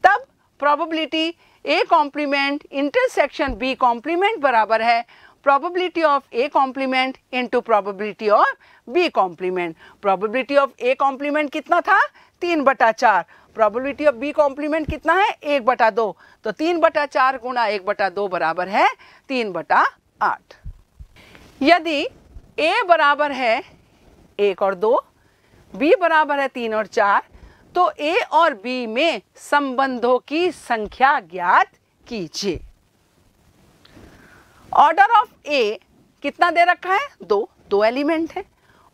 तब probability A complement intersection B complement बराबर है probability of A complement into probability of B complement. Probability of A complement कितना था, 3/4। प्रोबेबिलिटी ऑफ बी कॉम्प्लीमेंट कितना है, 1/2। तो 3/4 गुणा 1/2 बराबर है 3/8। यदि ए बराबर है 1 और 2, बी बराबर है 3 और 4, तो ए और बी में संबंधों की संख्या ज्ञात कीजिए। ऑर्डर ऑफ ए कितना दे रखा है, 2 एलिमेंट है।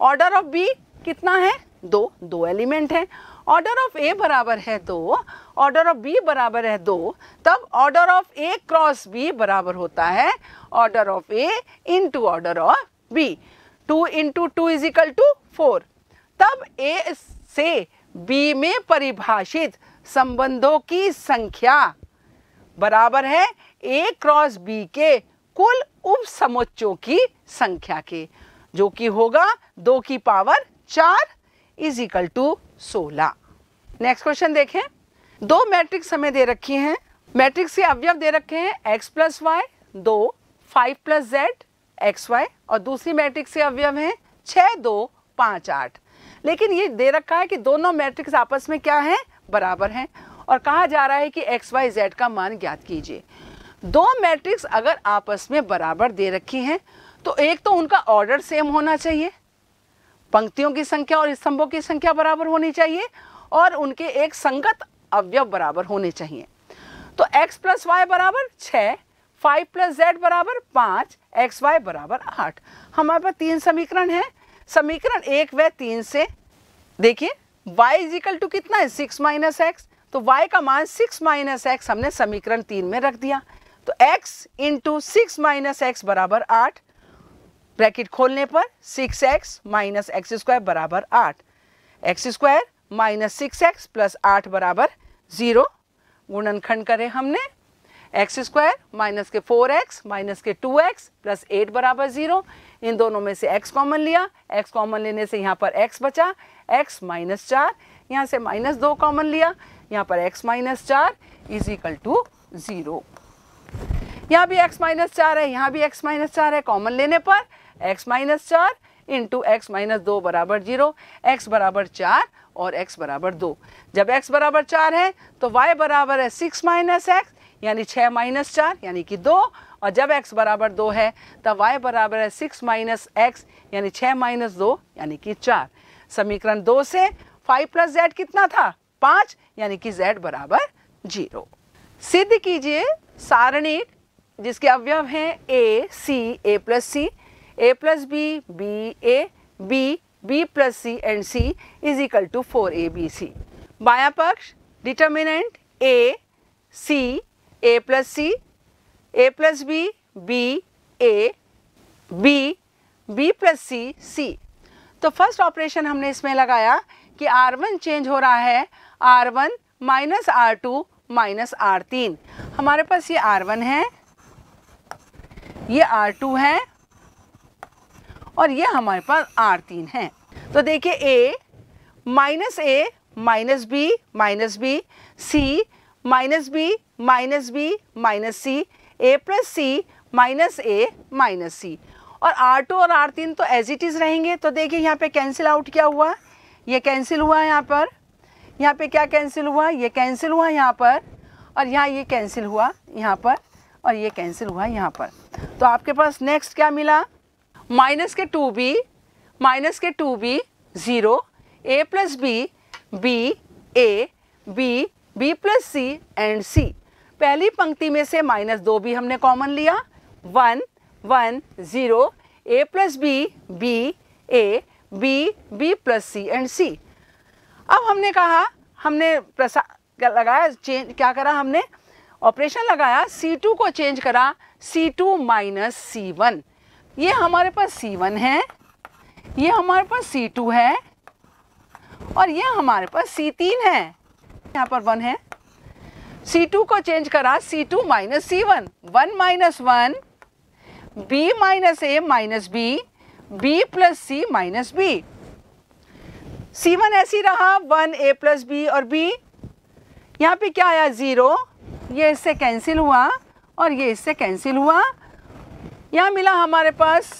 ऑर्डर ऑफ बी कितना है, 2 एलिमेंट है। ऑर्डर ऑफ ए बराबर है 2, ऑर्डर ऑफ बी बराबर है 2, तब order of A cross B बराबर होता है order of A into order of B. 2 into 2 is equal to 4। तब ए से बी में परिभाषित संबंधों की संख्या बराबर है ए क्रॉस बी के कुल उप समुच्चयों की संख्या के, जो कि होगा 2 की power 4 is equal to 16। Next question देखें। 2 मैट्रिक्स हमें दे रखी हैं। मैट्रिक्स के अवयव दे रखे हैं x plus y, 2, 5 plus z x y, और दूसरी मैट्रिक्स के अवयव हैं 6, 2, 5, 8। लेकिन ये दे रखा है कि दोनों मैट्रिक्स आपस में क्या है, बराबर हैं, और कहा जा रहा है कि एक्स वाई जेड का मान ज्ञात कीजिए। 2 मैट्रिक्स अगर आपस में बराबर दे रखी हैं तो एक तो उनका ऑर्डर सेम होना चाहिए, पंक्तियों की संख्या और स्तंभों की संख्या बराबर होनी चाहिए, और उनके एक संगत अवयव बराबर होने चाहिए। तो x प्लस वाई बराबर 6, 5 प्लस जेड बराबर 5, एक्स वाई बराबर 8। हमारे पास 3 समीकरण हैं। समीकरण 1 व 3 से देखिए y इज इक्वल टू कितना है, 6 माइनस एक्स। तो y का मान 6 माइनस एक्स हमने समीकरण 3 में रख दिया। तो x इंटू 6 माइनस एक्स बराबर 8, ब्रैकेट खोलने पर 6x माइनस एक्स स्क्वायर बराबर 8, x square minus 6x plus 8 बराबर 0। गुणनखंड करें हमने, एक्स स्क्वायर माइनस के 4x माइनस के 2x प्लस 8 बराबर 0। इन दोनों में से x कॉमन लिया, x कॉमन लेने से यहाँ पर x बचा, x माइनस 4, यहाँ से माइनस 2 कॉमन लिया, यहाँ पर x minus 4 is equal to 0। यहाँ भी x माइनस 4 है, यहाँ भी x माइनस 4 है, कॉमन लेने पर x minus 4 into x minus 2 बराबर 0, x बराबर 4 और x बराबर 2। जब x बराबर 4 है तो y बराबर है 6 माइनस एक्स यानी 6 माइनस 4 यानी कि 2, और जब x बराबर 2 है तब y बराबर है 6 माइनस एक्स यानी 6 माइनस 2 यानी कि 4। समीकरण 2 से 5 प्लस जेड कितना था, 5, यानी कि z बराबर 0। सिद्ध कीजिए सारणी जिसके अवयव हैं a c a plus c, a plus b b a b b plus C and c is equal to 4abc। बायां पक्ष determinant a c a plus c, a plus b b a b b plus c c. तो first operation हमने इसमें लगाया कि R1 change हो रहा है R1 minus R2 minus R3। हमारे पास ये R1 है, ये R2 है और ये हमारे पास R3 है। तो देखिए A minus b minus b, C minus b minus c, A plus c minus A minus c, और R2 और R3 तो एज इट इज़ रहेंगे। तो देखिए यहाँ पे कैंसिल आउट क्या हुआ, ये कैंसिल हुआ यहाँ पर, यहाँ पे क्या कैंसिल हुआ, ये कैंसिल हुआ यहाँ पर, और यहाँ ये कैंसिल हुआ यहाँ पर, और ये कैंसिल हुआ यहाँ पर। तो आपके पास नेक्स्ट क्या मिला, माइनस के 2b, माइनस के 2b 0, a plus B, b a, b b plus C and c। पहली पंक्ति में से -2 भी हमने कॉमन लिया, 1 1 0, a plus B, b a, b b plus C and c। अब हमने कहा, हमने लगाया चेंज, क्या करा हमने, ऑपरेशन लगाया, C2 को चेंज करा C2 माइनस C1। ये हमारे पास C1 है, ये हमारे पास C2 है और ये हमारे पास C3 है, यहाँ पर 1 है। C2 को चेंज करा C2 minus C1, 1 minus 1, B minus A minus B, B plus C minus B। C1 ऐसी रहा, 1 A प्लस B और B। यहाँ पे क्या आया, 0, ये इससे कैंसिल हुआ और ये इससे कैंसिल हुआ। यहाँ मिला हमारे पास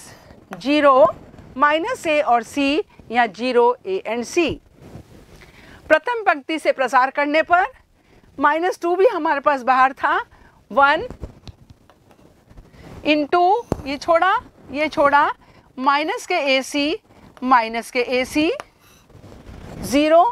0 माइनस A और C, यहाँ 0 A एंड C। प्रथम पंक्ति से प्रसार करने पर -2 भी हमारे पास बाहर था, 1 इंटू ये छोड़ा माइनस के AC, माइनस के AC, 0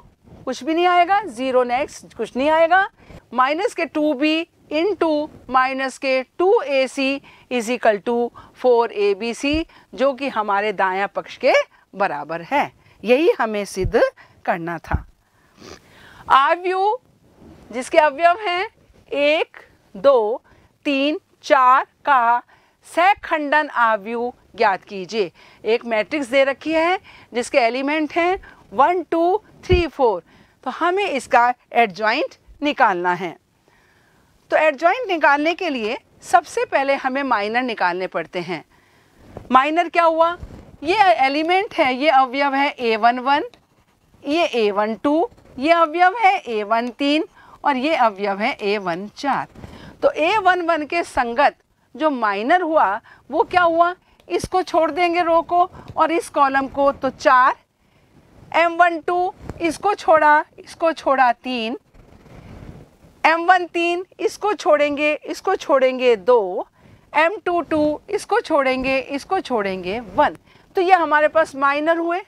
कुछ भी नहीं आएगा, 0 नेक्स्ट कुछ नहीं आएगा, माइनस के 2b इंटू माइनस के 2ac is equal to 4abc, जो कि हमारे दायां पक्ष के बराबर है। यही हमें सिद्ध करना था। आव्यूह, जिसके अवयव हैं 1 2 3 4 का सहखंडन आव्यूह ज्ञात कीजिए। एक मैट्रिक्स दे रखी है जिसके एलिमेंट हैं 1 2 3 4, तो हमें इसका एडजॉइंट निकालना है। तो एडजॉइंट निकालने के लिए सबसे पहले हमें माइनर निकालने पड़ते हैं। माइनर क्या हुआ, ये एलिमेंट है, ये अवयव है a11, ये a12, ये अवयव है a13 और ये अवयव है a14। तो a11 के संगत जो माइनर हुआ वो क्या हुआ, इसको छोड़ देंगे रो को और इस कॉलम को, तो 4, m12 इसको छोड़ा 3, m13 इसको छोड़ेंगे 2, m22 इसको छोड़ेंगे 1। तो ये हमारे पास माइनर हुए।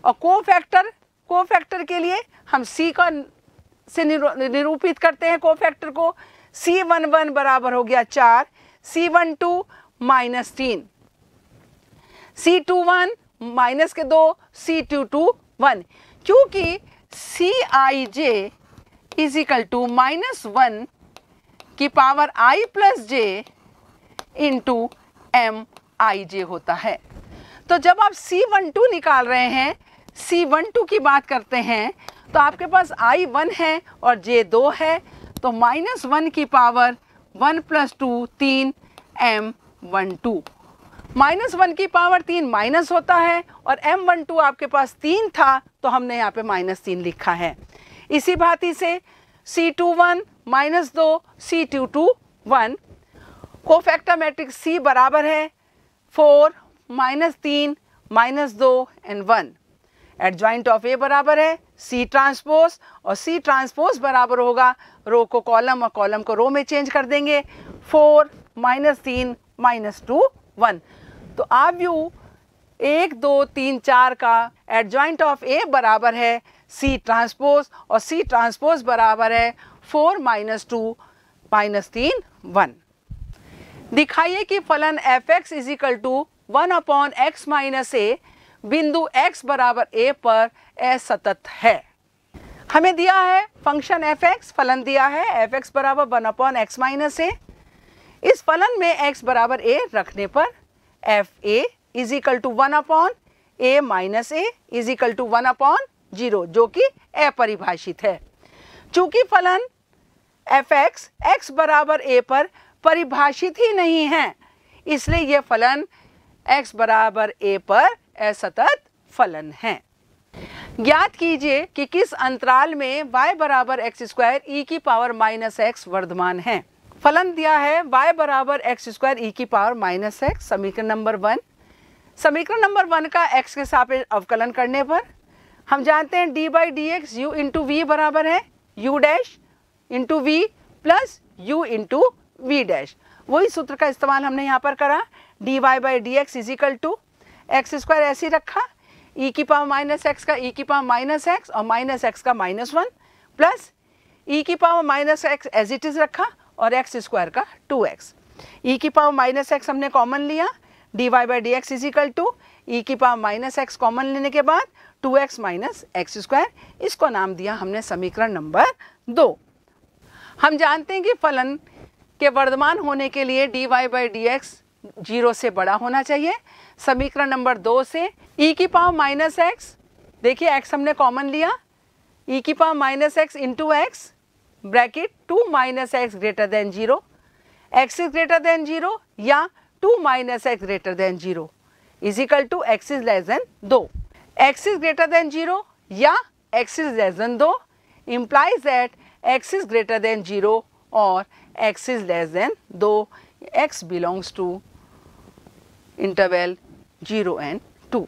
और कोफैक्टर के लिए हम C से निरूपित करते हैं कोफैक्टर को। C11 बराबर हो गया 4, C12 माइनस 3, C21 माइनस के 2, C22 1, क्योंकि Cij इज इक्वल टू -1 की power i plus j into Mij होता है। तो जब आप C12 निकाल रहे हैं, C12 की बात करते हैं, तो आपके पास i 1 है और j 2 है, तो -1 की पावर 1 + 2 3 m12। -1 की पावर 3 माइनस होता है और m12 आपके पास 3 था, तो हमने यहाँ पे -3 लिखा है। इसी भांति से C21 -2 C22 1, cofactor matrix C बराबर है 4 -3 -2 एंड 1। एडजॉइंट ऑफ A बराबर है C ट्रांसपोज, और C ट्रांसपोज बराबर होगा, रो को कॉलम और कॉलम को रो में चेंज कर देंगे, 4 -3 -2 1। तो आव्यूह 1 2 3 4 का एडजॉइंट ऑफ A बराबर है C ट्रांसपोज, और C ट्रांसपोज बराबर है 4 -2 -3 1। दिखाइए कि फलन f(x) is equal to 1/x minus a बिंदु x बराबर a पर असतत है। हमें दिया है फंक्शन f(x), फलन दिया है f(x) बराबर 1/x माइनस a। इस फलन में x बराबर a रखने पर fa is equal to 1/a minus a is equal to 1/0, जो कि अपरिभाषित है। चूंकि फलन f(x) x बराबर a पर परिभाषित ही नहीं है, इसलिए यह फलन x बराबर a पर असतत फलन है। ज्ञात कीजिए कि किस अंतराल में y बराबर x² e की पावर -x वर्धमान है। फलन दिया है y बराबर x² e की पावर -x, समीकरण नंबर 1। समीकरण नंबर 1 का x के सापेक्ष अवकलन करने पर हम जानते हैं d/dx u इंटू वी बराबर है u dash into v plus u into v dash. वही सूत्र का इस्तेमाल हमने यहाँ पर करा, dy/dx is equal to x square ऐसे ही रखा, ई की पावर माइनस एक्स का ई की पावर माइनस एक्स और माइनस एक्स का -1 प्लस ई की power minus x as it is रखा और एक्स स्क्वायर का 2x। ई की पावर माइनस एक्स हमने कॉमन लिया, dy by D x is equal to ई की पावर माइनस एक्स कॉमन लेने के बाद 2x माइनस एक्स स्क्वायर, इसको नाम दिया हमने समीकरण नंबर 2। हम जानते हैं कि फलन के वर्धमान होने के लिए dy बाई डी एक्स 0 से बड़ा होना चाहिए। समीकरण नंबर 2 से ई की पावर माइनस एक्स, देखिए x हमने कॉमन लिया, ई की power minus x into x bracket 2 minus x greater than 0, x is greater than 0 या 2 minus x greater than 0 is equal to x is less than 2। x is greater than 0 या x is less than 2 implies that x is greater than 0 or x is less than 2, x belongs to interval 0 and 2।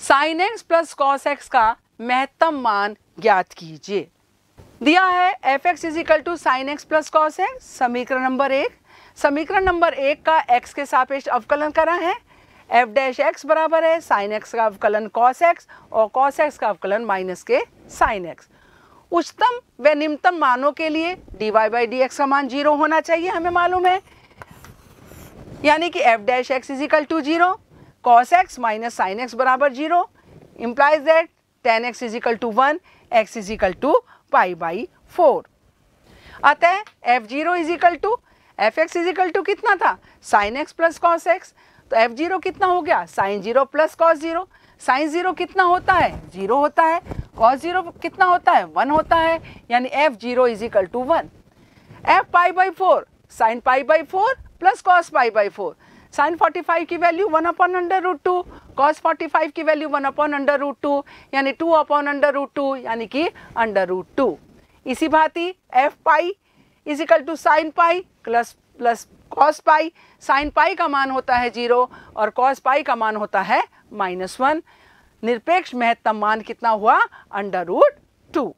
sin x plus cos x का महत्तम मान ज्ञात कीजिए। दिया है f(x) is equal to sine x plus cos x, समीकरण number 1। समीकरण number 1 का x के सापेक्ष अवकलन करा है, f डैश x बराबर है साइन x का अवकलन cos x और cos x का अवकलन माइनस के साइन x। उच्चतम व निम्नतम मानों के लिए dy बाई डी एक्स का मान 0 होना चाहिए, हमें मालूम है, यानी कि f dash x is equal to 0, cos x minus sine x बराबर 0 implies that tan x is equal to 1, x is equal to pi by 4। अतः f0 is equal to fx is equal to कितना था, sine x plus cos x, तो f0 कितना हो गया, sign 0 plus cos 0। Sign 0 कितना होता है, 0 होता है, कॉस 0 कितना होता है, 1 होता है, यानी f0 is equal to 1। f pi by 4 sine pi by 4 plus cos pi by 4, sine 45 की वैल्यू 1/√2, कॉस 45 की वैल्यू 1/√2 यानी 2/√2 यानी कि √2। इसी भांति f pi is equal to sine pi plus cos pi, sine pi का मान होता है 0 और कॉस पाई का मान होता है -1। निरपेक्ष महत्तम मान कितना हुआ, √2।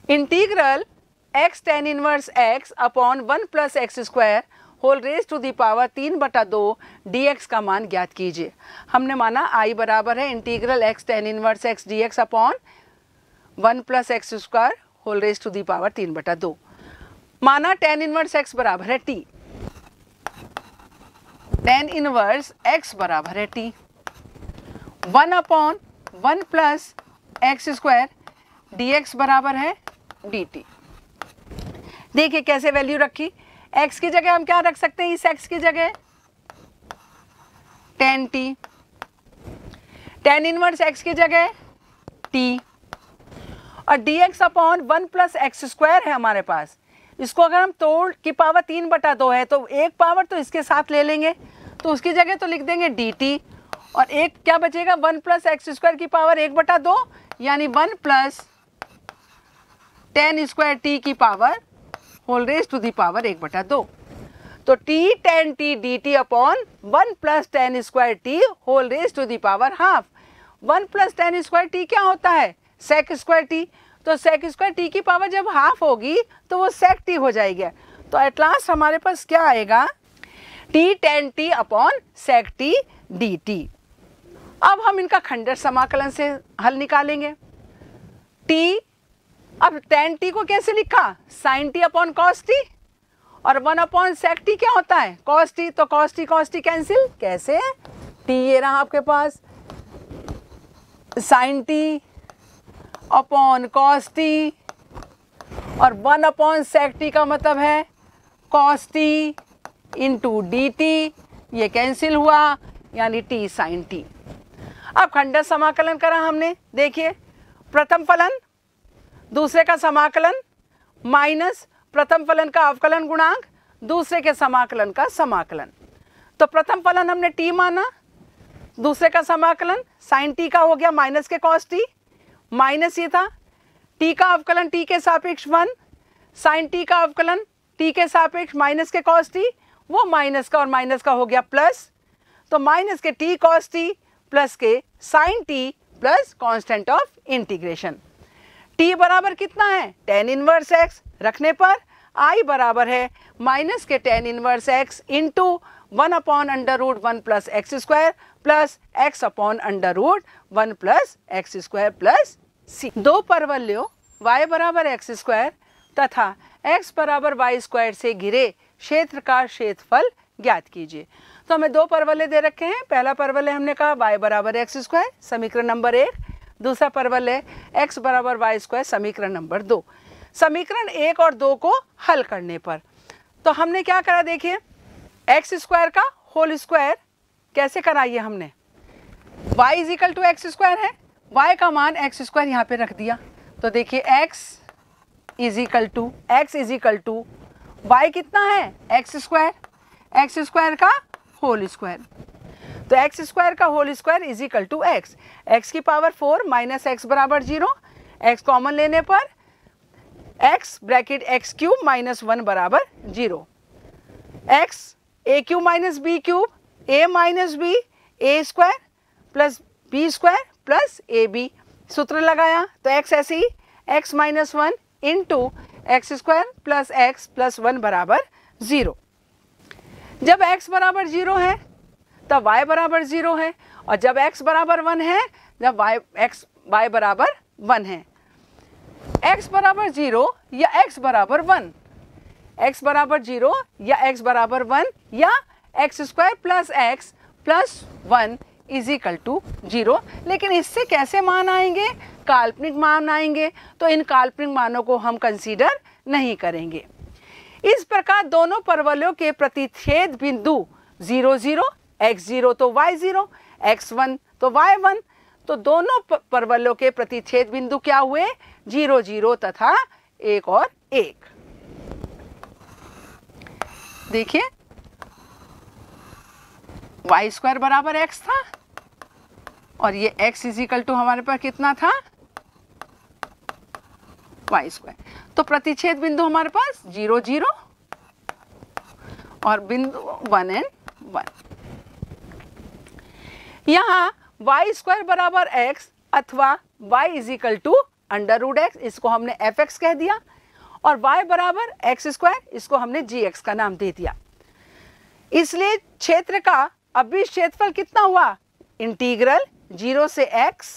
Integral x tan inverse x upon 1 plus x square whole raise to the power 3/2 dx का मान ज्ञात कीजिए। हमने माना I बराबर है integral x tan inverse x dx upon 1 plus x square whole raise to the power 3/2। माना tan inverse x बराबर है t, tan इनवर्स x बराबर है t, 1/1 plus x square dx बराबर है dt। देखिए कैसे वैल्यू रखी, x की जगह हम क्या रख सकते हैं, इस x की जगह tan t, tan inverse x की जगह t और dx upon 1 plus x square है हमारे पास। इसको अगर हम तोड़ की पावर 3/2 है तो एक पावर तो इसके साथ ले लेंगे, तो उसकी जगह तो लिख देंगे dt और एक क्या बचेगा, 1 प्लस एक्स स्क्वायर की पावर 1/2 यानी 1 प्लस tan स्क्वायर t की power whole raise to the power 1/2। तो t tan t dt upon 1 plus tan square t whole raise to the power half. 1 plus tan square t क्या होता है, sec square t, तो sec square t की power जब half होगी तो वो सेक t हो जाएगी। तो एट लास्ट हमारे पास क्या आएगा, t tan t upon sec t dt। अब हम इनका खंडर समाकलन से हल निकालेंगे। t, अब tan t को कैसे लिखा, sine t upon cos t और 1/sec t क्या होता है, cos t, तो cos t कैंसिल, कैसे, t ये रहा आपके पास, sine t upon cos t और 1/sec t का मतलब है cos t इंटू dt, ये कैंसिल हुआ यानी t साइन t। अब खंडर समाकलन करा हमने, देखिए प्रथम फलन दूसरे का समाकलन माइनस प्रथम फलन का अवकलन गुणांक दूसरे के समाकलन का समाकलन। तो प्रथम फलन हमने t माना, दूसरे का समाकलन साइन t का हो गया माइनस के cos t, माइनस ये था t का अवकलन t के सापेक्ष 1, साइन t का अवकलन t के सापेक्ष माइनस के cos t, वो माइनस का और माइनस का हो गया प्लस, तो माइनस के t cos t प्लस के sine t plus constant of integration. t बराबर कितना है, tan इनवर्स x रखने पर I बराबर है माइनस के tan inverse x into 1/√1 plus x square plus x upon under root 1 plus x square plus C. दो परवलयों y बराबर एक्स स्क्वायर तथा x बराबर वाई स्क्वायर से घिरे क्षेत्र का क्षेत्रफल ज्ञात कीजिए। तो हमें दो परवलय दे रखे हैं। पहला परवलय हमने कहा y बराबर एक्स स्क्वायर, समीकरण नंबर 1। दूसरा परवलय x बराबर वाई स्क्वायर, समीकरण नंबर 2। समीकरण 1 और 2 को हल करने पर तो हमने क्या करा, देखिए एक्स स्क्वायर का होल स्क्वायर कैसे कराइए हमने, y is equal to x square है, y का मान एक्स स्क्वायर यहाँ पे रख दिया। तो देखिए x is equal to y कितना है एक्स स्क्वायर का होल स्क्वायर। तो एक्स स्क्वायर का whole square is equal to x की पावर 4 माइनस एक्स बराबर 0, एक्स कॉमन लेने पर x bracket x cube minus 1 बराबर 0, x A cube minus B cube, a minus B A square plus B square plus A B, सूत्र लगाया तो x ऐसे ही x minus 1 into x square plus x plus 1 बराबर 0। जब x बराबर 0 है तब y बराबर 0 है, और जब x बराबर 1 है जब y बराबर 1 है। x बराबर 0 या x बराबर 1, x बराबर 0 या x बराबर 1 या x square plus x plus 1 is equal to 0। लेकिन इससे कैसे मान आएंगे, काल्पनिक मान आएंगे, तो इन काल्पनिक मानों को हम कंसीडर नहीं करेंगे। इस प्रकार दोनों परवलयों के प्रतिच्छेद बिंदु 0 0, x0 तो y0, x1 तो y1, तो दोनों परवलयों के प्रतिच्छेद बिंदु क्या हुए, 0 0 तथा 1 और 1। देखिए वाई स्क्वायर बराबर x था और ये x इज इक्वल टू हमारे पास कितना था, वाई स्क्वायर। तो प्रतिच्छेद बिंदु हमारे पास 0 0 और बिंदु 1 एंड 1। यहाँ वाई स्क्वायर बराबर x अथवा y is equal to under root x, इसको हमने fx कह दिया, और y बराबर एक्स स्क्वायर, इसको हमने gx का नाम दे दिया। इसलिए क्षेत्र का अभी क्षेत्रफल कितना हुआ, इंटीग्रल 0 से x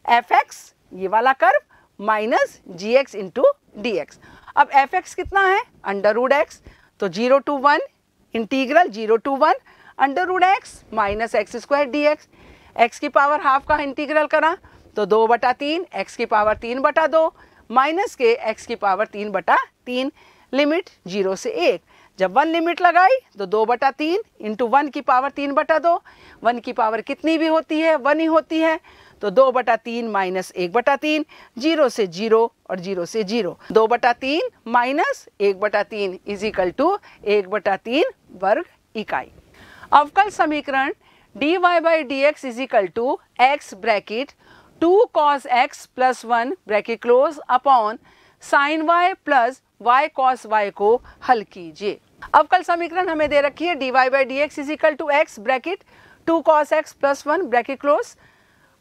fx ये वाला curve minus gx into dx। अब fx कितना है, अंडर रूट एक्स, तो 0 to 1 integral 0 to 1 under root x minus x square dx। x की पावर हाफ का इंटीग्रल करा तो 2/3, x की पावर 3/2 माइनस के x की पावर 3/3, लिमिट 0 से 1। जब 1 लिमिट लगाई तो 2/3 इंटू 1 की पावर 3/2, 1 की पावर कितनी भी होती है 1 ही होती है, तो 2/3 माइनस 1/3, 0 से 0 और 0 से 0, 2/3 माइनस 1/3 इज इक्वल टू 1/3 वर्ग इकाई। अवकल समीकरण dy by D x is equal to x bracket 2 cos x plus 1 bracket close upon sine y plus y cos y को हल कीजिए। अवकल समीकरण हमें दे रखी है dy by D x is equal to x bracket 2 cos x plus 1 bracket close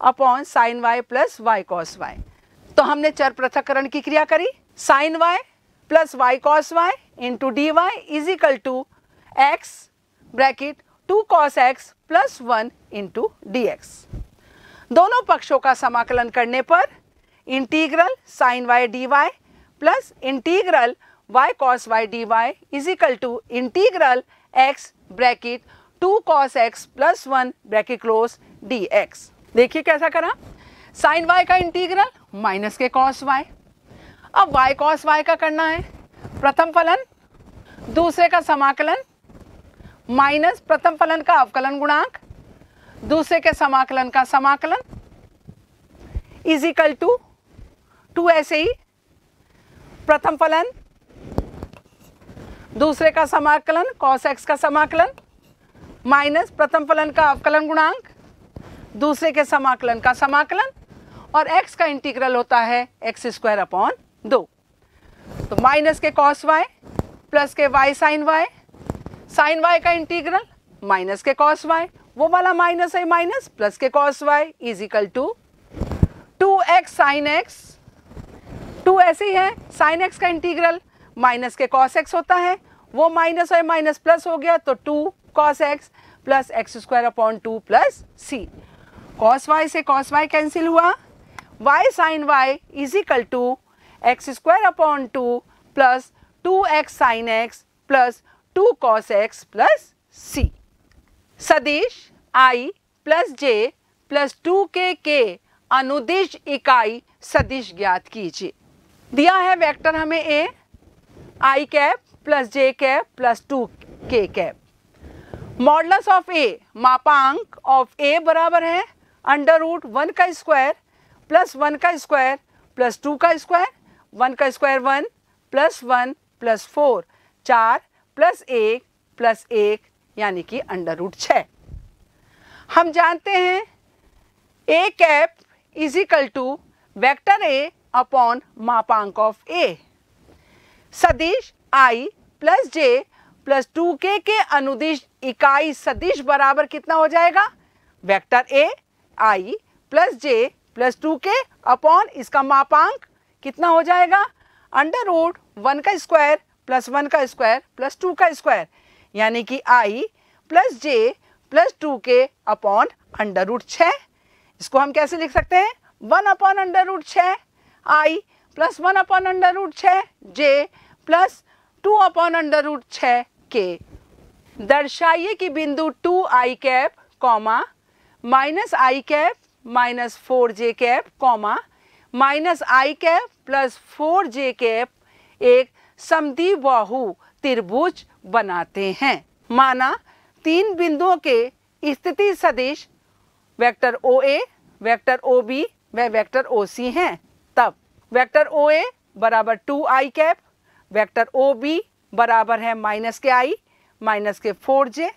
upon sine y plus y cos y। तो हमने चर पृथक्करण की क्रिया करी, sine y plus y cos y into d y is equal to x bracket 2 cos x plus 1 into D x. दोनों पक्षों का समाकलन करने पर integral sine y d y plus integral y cos y d y is equal to integral x bracket 2 cos x plus 1 bracket close D x. देखिए कैसा करा, sine y का इंटीग्रल माइनस के cos y। अब y cos y का करना है, प्रथम फलन दूसरे का समाकलन माइनस प्रथम फलन का अवकलन गुणांक दूसरे के समाकलन का समाकलन इज इक्वल टू 2, ऐसे ही प्रथम फलन दूसरे का समाकलन cos x का समाकलन माइनस प्रथम फलन का अवकलन गुणांक दूसरे के समाकलन का समाकलन, और x का इंटीग्रल होता है एक्स स्क्वायर अपॉन 2। तो माइनस के cos y प्लस के y sine y, sine y का इंटीग्रल माइनस के cos y, वो वाला माइनस है माइनस, प्लस के cos y is equal to 2x sine x, 2 ऐसे ही है, साइन x का इंटीग्रल माइनस के cos x होता है, वो माइनस है माइनस प्लस हो गया तो 2 cos x plus x square upon 2 plus C. Cos y से कॉस वाई कैंसिल हुआ, y sine y is equal to x square upon 2 plus 2x sine x plus 2 cos x plus C. सदिश i plus j plus 2k के अनुदिश इकाई सदिश ज्ञात कीजिए। दिया है वेक्टर हमें a i cap plus j cap plus 2k cap. Modulus of a मापांक ऑफ a बराबर है अंडर रूट 1 का स्क्वायर प्लस 1 का स्क्वायर प्लस 2 का स्क्वायर, 1 का square 1 plus 1 plus 4 4 plus 1 plus 1 यानी कि अंडर रूट 6। हम जानते हैं a cap is equal to vector a upon मापांक ऑफ a। सदिश i plus j plus 2k के अनुदिश इकाई सदिश बराबर कितना हो जाएगा, vector a i plus j plus 2k upon इसका मापांक कितना हो जाएगा, अंडर रूट 1 का स्क्वायर प्लस 1 का स्क्वायर प्लस 2 का स्क्वायर यानी कि i plus j plus 2k upon under root 6। इसको हम कैसे लिख सकते हैं, 1 upon under root 6 i plus 1 upon under root 6 j plus 2 upon under root 6 k। दर्शाइए कि बिंदु 2i cap comma minus i cap minus 4j cap comma minus i cap plus 4j cap एक समद्विबाहु त्रिभुज बनाते हैं। माना 3 बिंदुओं के स्थिति सदिश वेक्टर OA, वेक्टर OB व वेक्टर OC हैं। तब वेक्टर OA बराबर 2i कैप, वेक्टर OB बराबर है माइनस के i माइनस के 4j,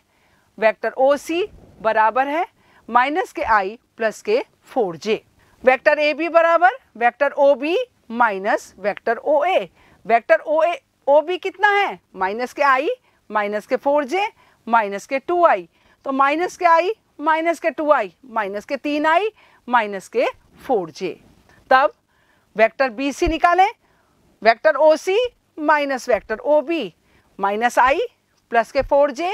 वेक्टर OC बराबर है माइनस के i प्लस के 4j। वेक्टर AB बराबर vector OB minus vector OA, vector OB कितना है, माइनस के i माइनस के 4j माइनस के 2i, तो माइनस के i माइनस के 2i माइनस के 3i माइनस के 4j। तब वेक्टर BC निकालें, vector OC minus vector OB minus i plus के 4j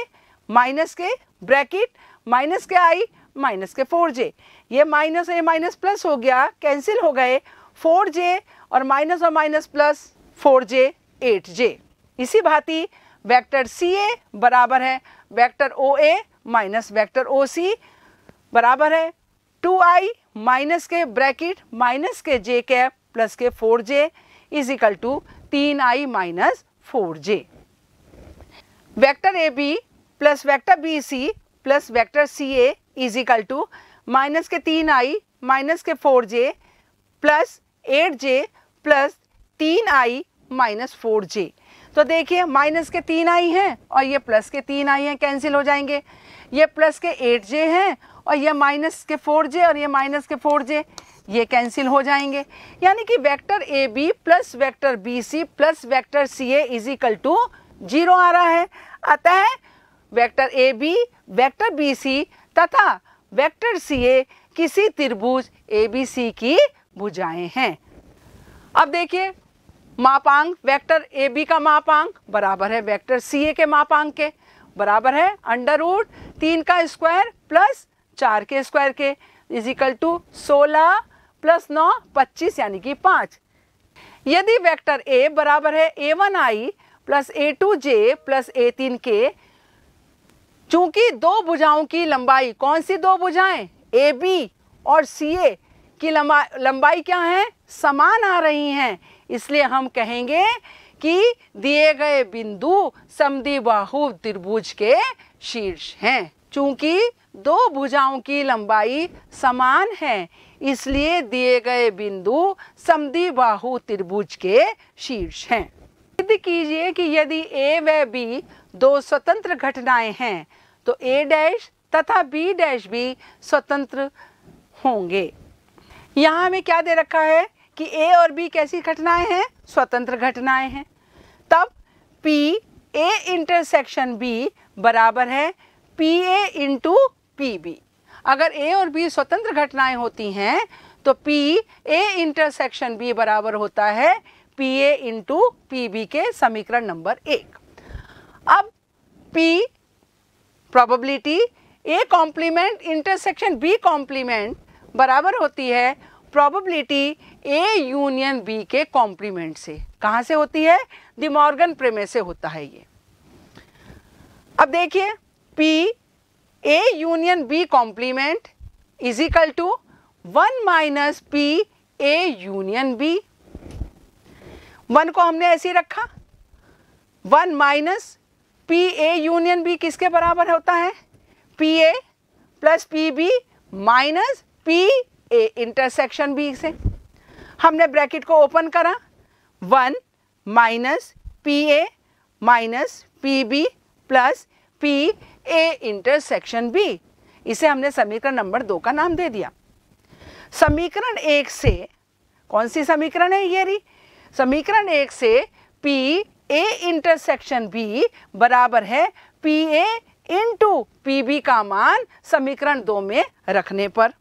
माइनस के ब्रैकेट माइनस के i माइनस के 4j। ये माइनस ये माइनस प्लस हो गया, कैंसिल हो गए, 4j और माइनस प्लस 4j 8j। इसी भांति वेक्टर CA बराबर है vector OA minus vector OC बराबर है 2i माइनस के ब्रैकेट माइनस के j कैप प्लस के 4j is equal to 3i minus 4j। Vector AB plus vector BC plus vector CA is equal to minus के 3i minus के 4j plus 8j plus 3i minus 4j। तो देखिए minus के 3i हैं और ये plus के 3i हैं, कैंसिल हो जाएंगे। ये प्लस के 8j हैं और ये माइनस के 4j और ये माइनस के 4j, ये कैंसिल हो जाएंगे। यानी कि vector AB plus vector BC plus vector CA is equal to 0 आ रहा है। अतः वेक्टर AB, वेक्टर BC तथा वेक्टर CA किसी त्रिभुज ABC की भुजाएं हैं। अब देखिए मापांक वेक्टर AB का मापांक बराबर है वेक्टर CA के मापांक के, बराबर है अंडर रूट 3 का स्क्वायर प्लस 4 के स्क्वायर के इज इक्वल टू 16 प्लस 9 25 यानी कि 5। यदि वेक्टर A बराबर है A1i plus A2j plus A3k, चूंकि दो भुजाओं की लंबाई, कौन सी दो भुजाएं, AB और CA की लंबाई क्या है, समान आ रही हैं, इसलिए हम कहेंगे कि दिए गए बिंदु समद्विबाहु त्रिभुज के शीर्ष हैं। चूंकि दो भुजाओं की लंबाई समान है इसलिए दिए गए बिंदु समद्विबाहु त्रिभुज के शीर्ष हैं। सिद्ध कीजिए कि यदि A व B दो स्वतंत्र घटनाएं हैं तो A डैश तथा B डैश भी स्वतंत्र होंगे। यहाँ हमें क्या दे रखा है कि A और B कैसी घटनाएं हैं, स्वतंत्र घटनाएं हैं। तब P A इंटरसेक्शन B बराबर है PA इंटू PB। अगर A और B स्वतंत्र घटनाएं होती हैं तो P A इंटरसेक्शन B बराबर होता है PA इंटू PB के समीकरण नंबर 1। अब P probability A complement intersection B complement बराबर होती है प्रोबेबिलिटी ए यूनियन बी के कॉम्प्लीमेंट से। कहाँ से होती है? डी मॉर्गन प्रीमिस से होता है ये। अब देखिए P A union B complement is equal to 1 minus P A union B. 1 को हमने ऐसे ही रखा, 1 minus P A union B किसके बराबर होता है? P A plus P B minus P A intersection B से। हमने ब्रैकेट को ओपन करा, 1 minus P A minus P B plus P A intersection B. इसे हमने समीकरण नंबर 2 का नाम दे दिया। समीकरण 1 से, कौन सी समीकरण है ये रही? समीकरण 1 से पी ए इंटरसेक्शन बी बराबर है P A into P B का मान समीकरण 2 में रखने पर।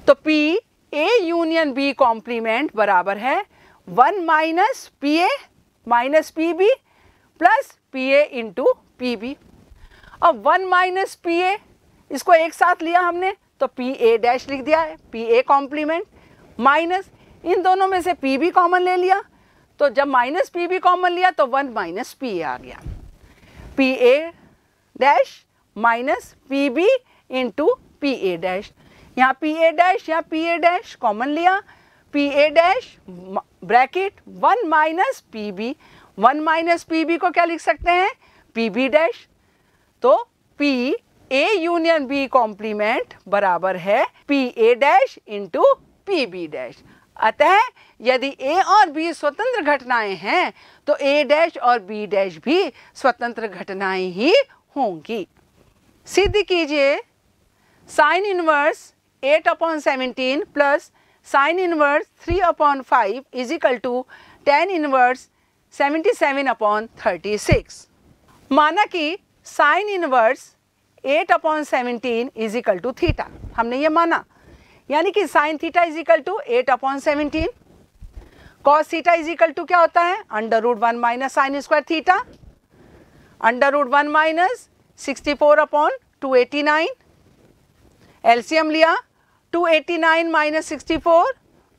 तो P A union B complement बराबर है 1 minus P A minus P B plus P A into P B. अब 1 माइनस पी ए इसको एक साथ लिया हमने तो पी ए डैश लिख दिया है, पी ए कॉम्प्लीमेंट माइनस इन दोनों में से पी बी कॉमन ले लिया, तो जब माइनस पी बी कॉमन लिया तो 1 माइनस पी ए आ गया, P A dash minus P B into P A dash. यहाँ पी ए डैश या पी ए डैश कॉमन लिया, P A dash bracket 1 minus P B, 1 minus P B को क्या लिख सकते हैं? P B dash. तो P A union B complement बराबर है P A dash into P B dash. अतः यदि ए और बी स्वतंत्र घटनाएं हैं तो ए डैश और बी डैश भी स्वतंत्र घटनाएं ही होंगी। सिद्ध कीजिए sine inverse 8/17 plus sine inverse 3/5 is equal to tan inverse 77/36। माना कि sine inverse 8/17 is equal to theta, हमने ये माना, यानी कि sine theta is equal to 8/17। Cos theta is equal to क्या होता है? √1 minus sine square theta, √1 minus 64/289। LCM लिया 289 माइनस 64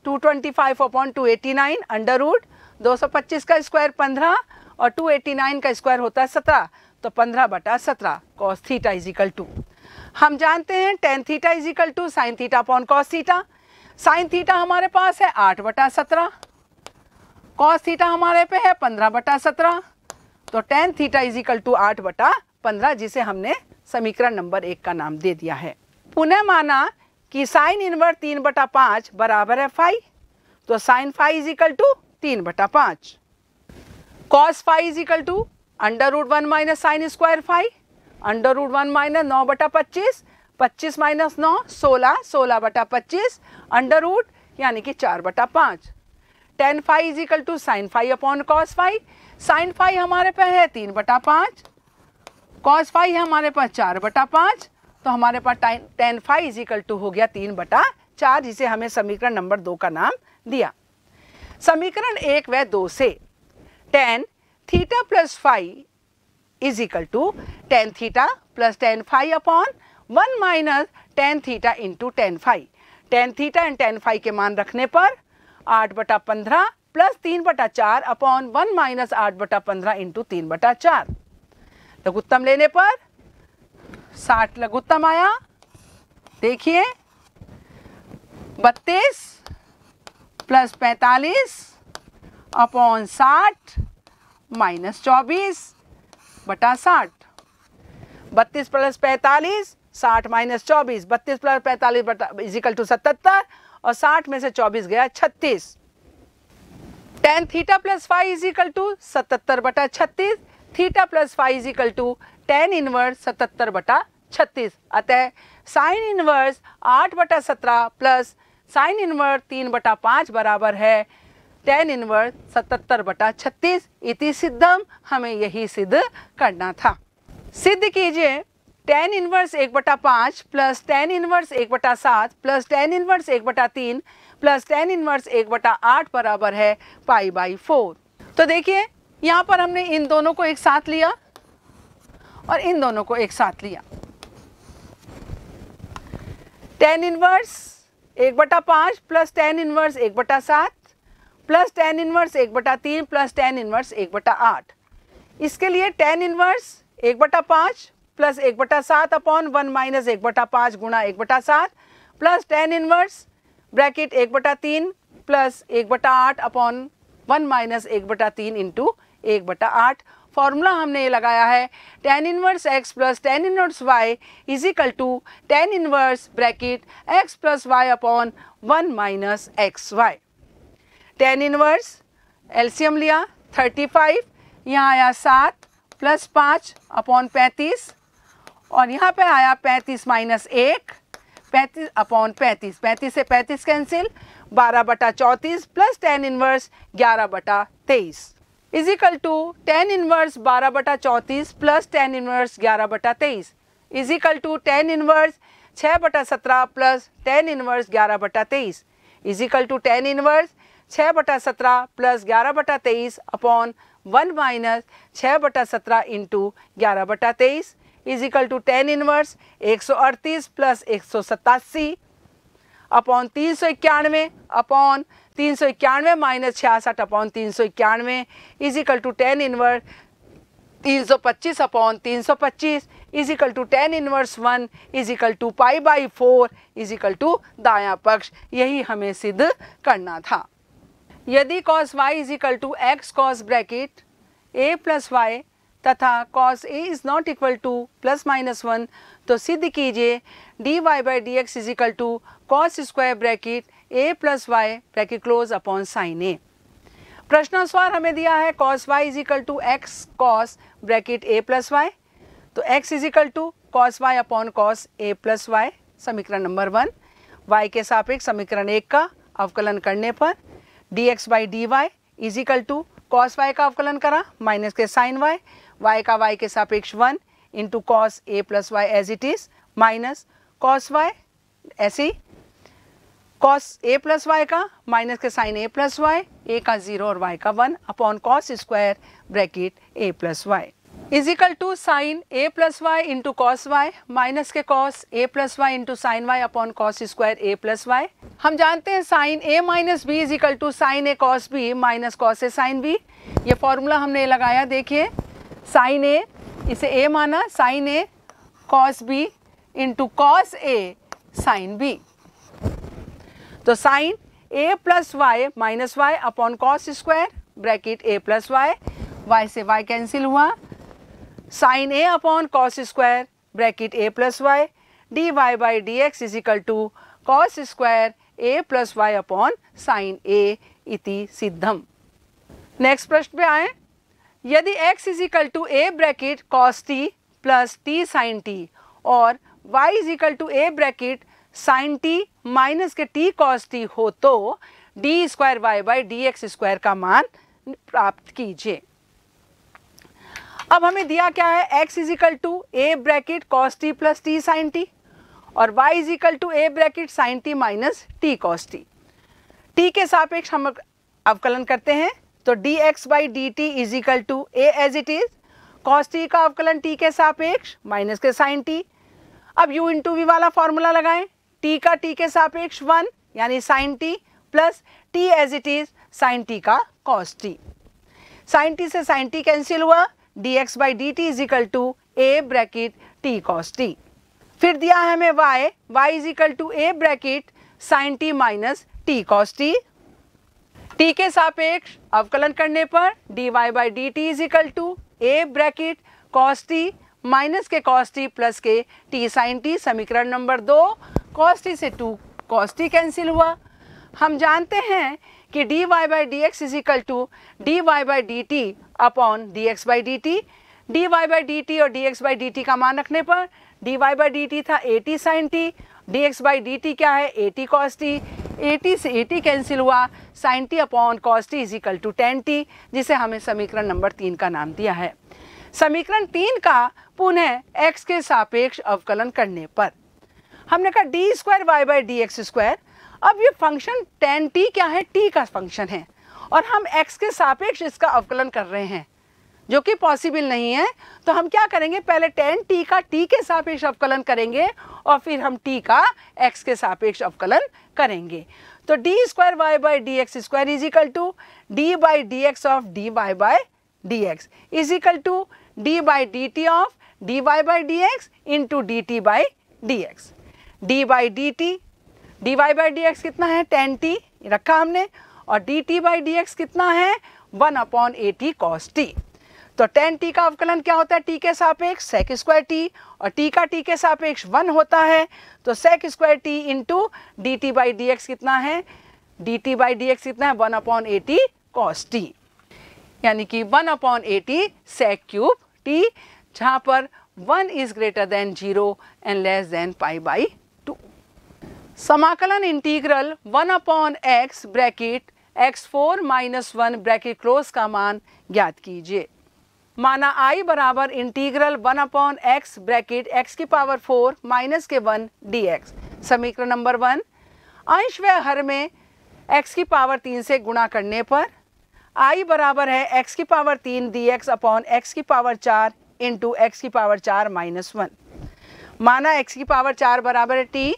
225/289 अंडर रूट 225 का स्क्वायर 15 और 289 का स्क्वायर होता है 17, तो 15/17 cos theta is equal to, हम जानते हैं tan theta is equal to sine theta upon cos theta. Sine theta हमारे पास है 8/17, कॉस थीटा हमारे पे है 15/17, तो tan theta is equal to 8/15, जिसे हमने समीकरण नंबर 1 का नाम दे दिया है। पुनः माना कि साइन इनवर्स 3/5 बराबर है फाई, तो sine phi is equal to 3/5, cos phi is equal to √1 minus sine square phi, √1 minus 9/25, 25 minus 9 16, 16/25 under root यानी कि 4/5। tan phi is equal to sine phi upon cos phi, sine phi हमारे पास है 3/5, cos phi हमारे पास 4/5, तो हमारे पास tan phi is equal to हो गया 3/4, जिसे हमें समीकरण नंबर 2 का नाम दिया। समीकरण 1 व 2 से tan theta plus phi is equal to tan theta plus tan phi upon 1 minus tan theta into tan phi. tan theta and tan phi के मान रखने पर 8/15 प्लस 3/4 अपॉन 1 माइनस 8/15 इंटू 3/4। लघुत्तम लेने पर 60 लघुत्तम आया। देखिए 32 plus 45 upon 60 minus 24/60। 32 plus 45 60 minus 24, 32 plus 45 is equal to 77 और 60 में से 24 गया 36। tan theta plus phi is equal to 77/36, theta plus phi is equal to tan inverse 77/36। अतः sine inverse 8/17 plus sine inverse 3/5 बराबर है tan इनवर्स 77/36। इति सिद्धम, हमें यही सिद्ध करना था। सिद्ध कीजिए tan inverse 1/5 plus tan inverse 1/7 plus tan inverse 1/3 plus tan inverse 1/8 बराबर है π/4। तो देखिए यहाँ पर हमने इन दोनों को एक साथ लिया और इन दोनों को एक साथ लिया। tan inverse 1/5 plus tan inverse 1/7 plus tan inverse 1/3 plus tan inverse 1/8। इसके लिए tan inverse 1/5 plus 1/7 upon 1 minus 1/5 गुणा 1/7 plus tan inverse bracket 1/3 plus 1/8 upon 1 minus 1/3 into 1/8। Formula हमने ये लगाया है tan inverse x plus tan inverse y is equal to tan inverse bracket x plus y upon 1 minus x Y. tan inverse LCM लिया 35, यहाँ आया 7 plus 5 upon 35 और यहाँ पे आया 35 माइनस 1, 35 अपॉन 35, 35 से 35 cancel, 12/34 plus tan inverse 11/23 is equal to tan inverse 12/34 plus tan inverse 11/23 is equal to tan inverse 6/17 plus tan inverse 11/23 is equal to tan inverse 6/17 plus 11/23 upon 1 minus 6/17 into 11/23 is equal to tan inverse 138 plus 187 upon 391 upon 391 minus 66 upon 391 is equal to tan inverse 325 upon 325 is equal to tan inverse 1 is equal to π/4 is equal to दायां पक्ष। यही हमें सिद्ध करना था। यदि cos y is equal to x cos bracket a plus y तथा cos a is not equal to plus minus 1 तो सिद्ध कीजिए dy/dx is equal to cos square bracket a plus y bracket close upon sine a। प्रश्नानुसार हमें दिया है cos y is equal to x cos bracket a plus y, तो x is equal to cos y upon cos a plus y समीकरण number 1। y के सापेक्ष समीकरण 1 का अवकलन करने पर dx/dy is equal to cos y का अवकलन करा माइनस के साइन y, y का y के सापेक्ष 1 into cos a plus y as it is minus cos y ऐसे ही cos a प्लस वाई का माइनस के sine a plus y, a का 0 और y का 1 अपॉन cos square bracket a plus y is equal to sine a plus y into cos Y minus के cos a plus y into sine y upon cos square a plus y. हम जानते हैं sine a minus b is equal to sine a cos b minus cos a sine b। ये formula हमने लगाया, देखिए sine a इसे a माना, sine a cos b into cos a sine b। तो sine a plus y minus y upon cos square bracket a plus y, y से y cancel हुआ, sine a upon cos square bracket a plus y dy/dx is equal to cos square a plus y upon sine a इति सिद्धम। Next प्रश्न पे आए, यदि x is equal to a bracket cos t plus t sine t और y is equal to a bracket sine t minus के t cos t हो तो d²y/dx स्क्वायर का मान प्राप्त कीजिए। अब हमें दिया क्या है, x is equal to a bracket cos t plus t sine t और y is equal to a bracket sine t minus t cos t। t के सापेक्ष हम अवकलन करते हैं तो dx/dt is equal to a as it is, cos t का अवकलन t के सापेक्ष माइनस के साइन t। अब u इंटू v वाला फॉर्मूला लगाएं, t का t के सापेक्ष 1 यानी sine t plus t as it is sine t का cos t। साइन t से साइन t कैंसिल हुआ, dx/dt is equal to a bracket t cos t। फिर दिया है हमें y is equal to a bracket sine t minus t cos t। t के सापेक्ष अवकलन करने पर dy/dt is equal to a bracket cos t minus के cos t प्लस के t साइन t समीकरण नंबर 2। cos t से 2 cos t cancel हुआ। हम जानते हैं कि dy/dx is equal to dy/dt upon dx/dt। dy/dt और dx/dt का मान रखने पर dy/dt था 80 साइन t, dx/dt क्या है 80 cos t, 80 से 80 कैंसिल हुआ, sine t upon cos t is equal to tan t, जिसे हमें समीकरण नंबर 3 का नाम दिया है। समीकरण 3 का पुनः x के सापेक्ष अवकलन करने पर हमने कहा d²y/dx स्क्वायर। अब ये फंक्शन tan t क्या है, t का फंक्शन है और हम x के सापेक्ष इसका अवकलन कर रहे हैं जो कि पॉसिबल नहीं है। तो हम क्या करेंगे, पहले tan t का t के सापेक्ष अवकलन करेंगे और फिर हम t का x के सापेक्ष अवकलन करेंगे। तो d square y by D x square is equal to d by D x of d y by D x is equal to d by d t of d y by D x into d t by D x. D by d t, d y by D x कितना है 10t रखा हमने, और d t by D x कितना है 1/80 cos t। तो 10t का अवकलन क्या होता है t के सापेक्ष sec स्क्वायर t, और t का t के सापेक्ष 1 होता है, तो sec square t into d t by D x कितना है, D t by D x कितना है 1/80 cos t, यानी कि 1/80 sec क्यूब t, जहाँ पर 1 is greater than 0 and less than π/2। समाकलन integral 1/x bracket x4 - 1 bracket close का मान ज्ञात कीजिए। माना I बराबर इंटीग्रल 1/x ब्रैकेट x की पावर 4 माइनस के 1 dx। समीकरण नंबर 1, अंश व हर में x की पावर 3 से गुणा करने पर I बराबर है x की पावर 3 dx अपॉन x की पावर 4 इंटू x की पावर 4 माइनस 1। माना x की पावर 4 बराबर है t,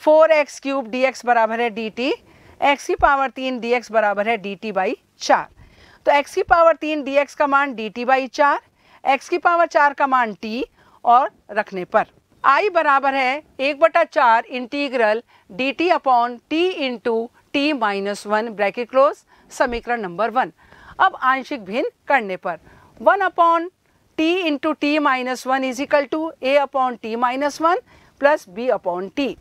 4x क्यूब dx बराबर है dt, x की पावर 3 dx बराबर है dt बाई 4। तो x की पावर 3 dx का मान dt बाई 4, x की पावर 4 का मान t, और रखने पर I बराबर है 1/4 integral dt upon t into t minus 1 bracket close. समीकरण नंबर 1। अब आंशिक भिन्न करने पर 1/t into t minus 1 is equal to a upon t minus 1 plus b upon t।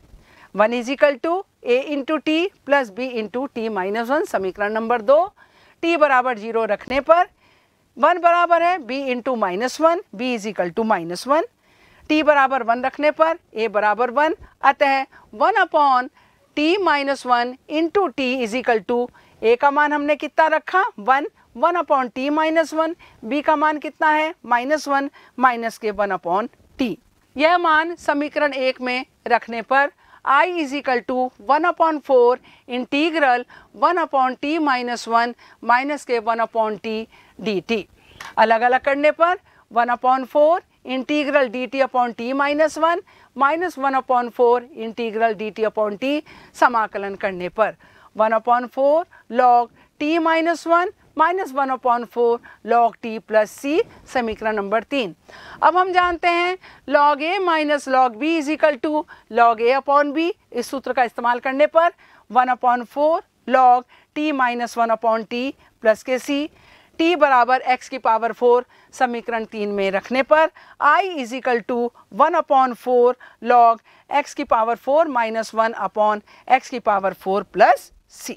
1 is equal to a into t plus b into t minus 1। समीकरण number 2, t बराबर 0 रखने पर 1 बराबर है b into minus 1, b is equal to minus 1। t बराबर 1 रखने पर a बराबर 1, अतः 1/t minus 1 into t is equal to a का मान हमने कितना रखा 1, 1/t माइनस 1, b का मान कितना है -1 माइनस के 1/t। यह मान समीकरण 1 में रखने पर I is equal to 1/4 integral 1/t minus 1 minus के 1/t dt। अलग अलग करने पर 1/4 integral dt upon t minus 1 minus 1/4 integral dt upon t। समाकलन करने पर 1/4 log t minus 1 minus 1/4 log t plus c। समीकरण नंबर 3। अब हम जानते हैं log a minus log b is equal to log a upon b। इस सूत्र का इस्तेमाल करने पर 1/4 log t minus 1/t plus के c। t बराबर x की पावर 4 समीकरण 3 में रखने पर I is equal to 1/4 log x की पावर 4 माइनस 1 अपॉन x की पावर 4 प्लस c।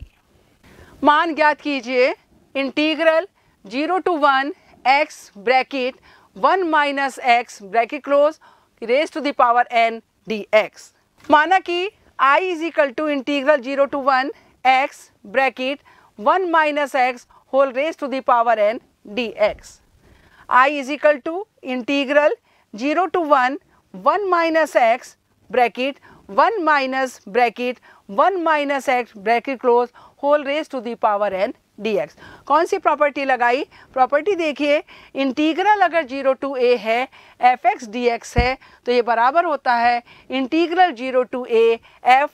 मान ज्ञात कीजिए integral 0 to 1 x bracket 1 minus x bracket close raise to the power n dx। माना कि I is equal to integral 0 to 1 x bracket 1 minus x whole raise to the power n dx। I is equal to integral 0 to 1 minus x bracket 1 minus bracket 1 minus x bracket close whole raise to the power n dx। कौन सी property लगाई? Property देखिए, integral अगर 0 to a है fx dx है तो ये बराबर होता है integral 0 to a f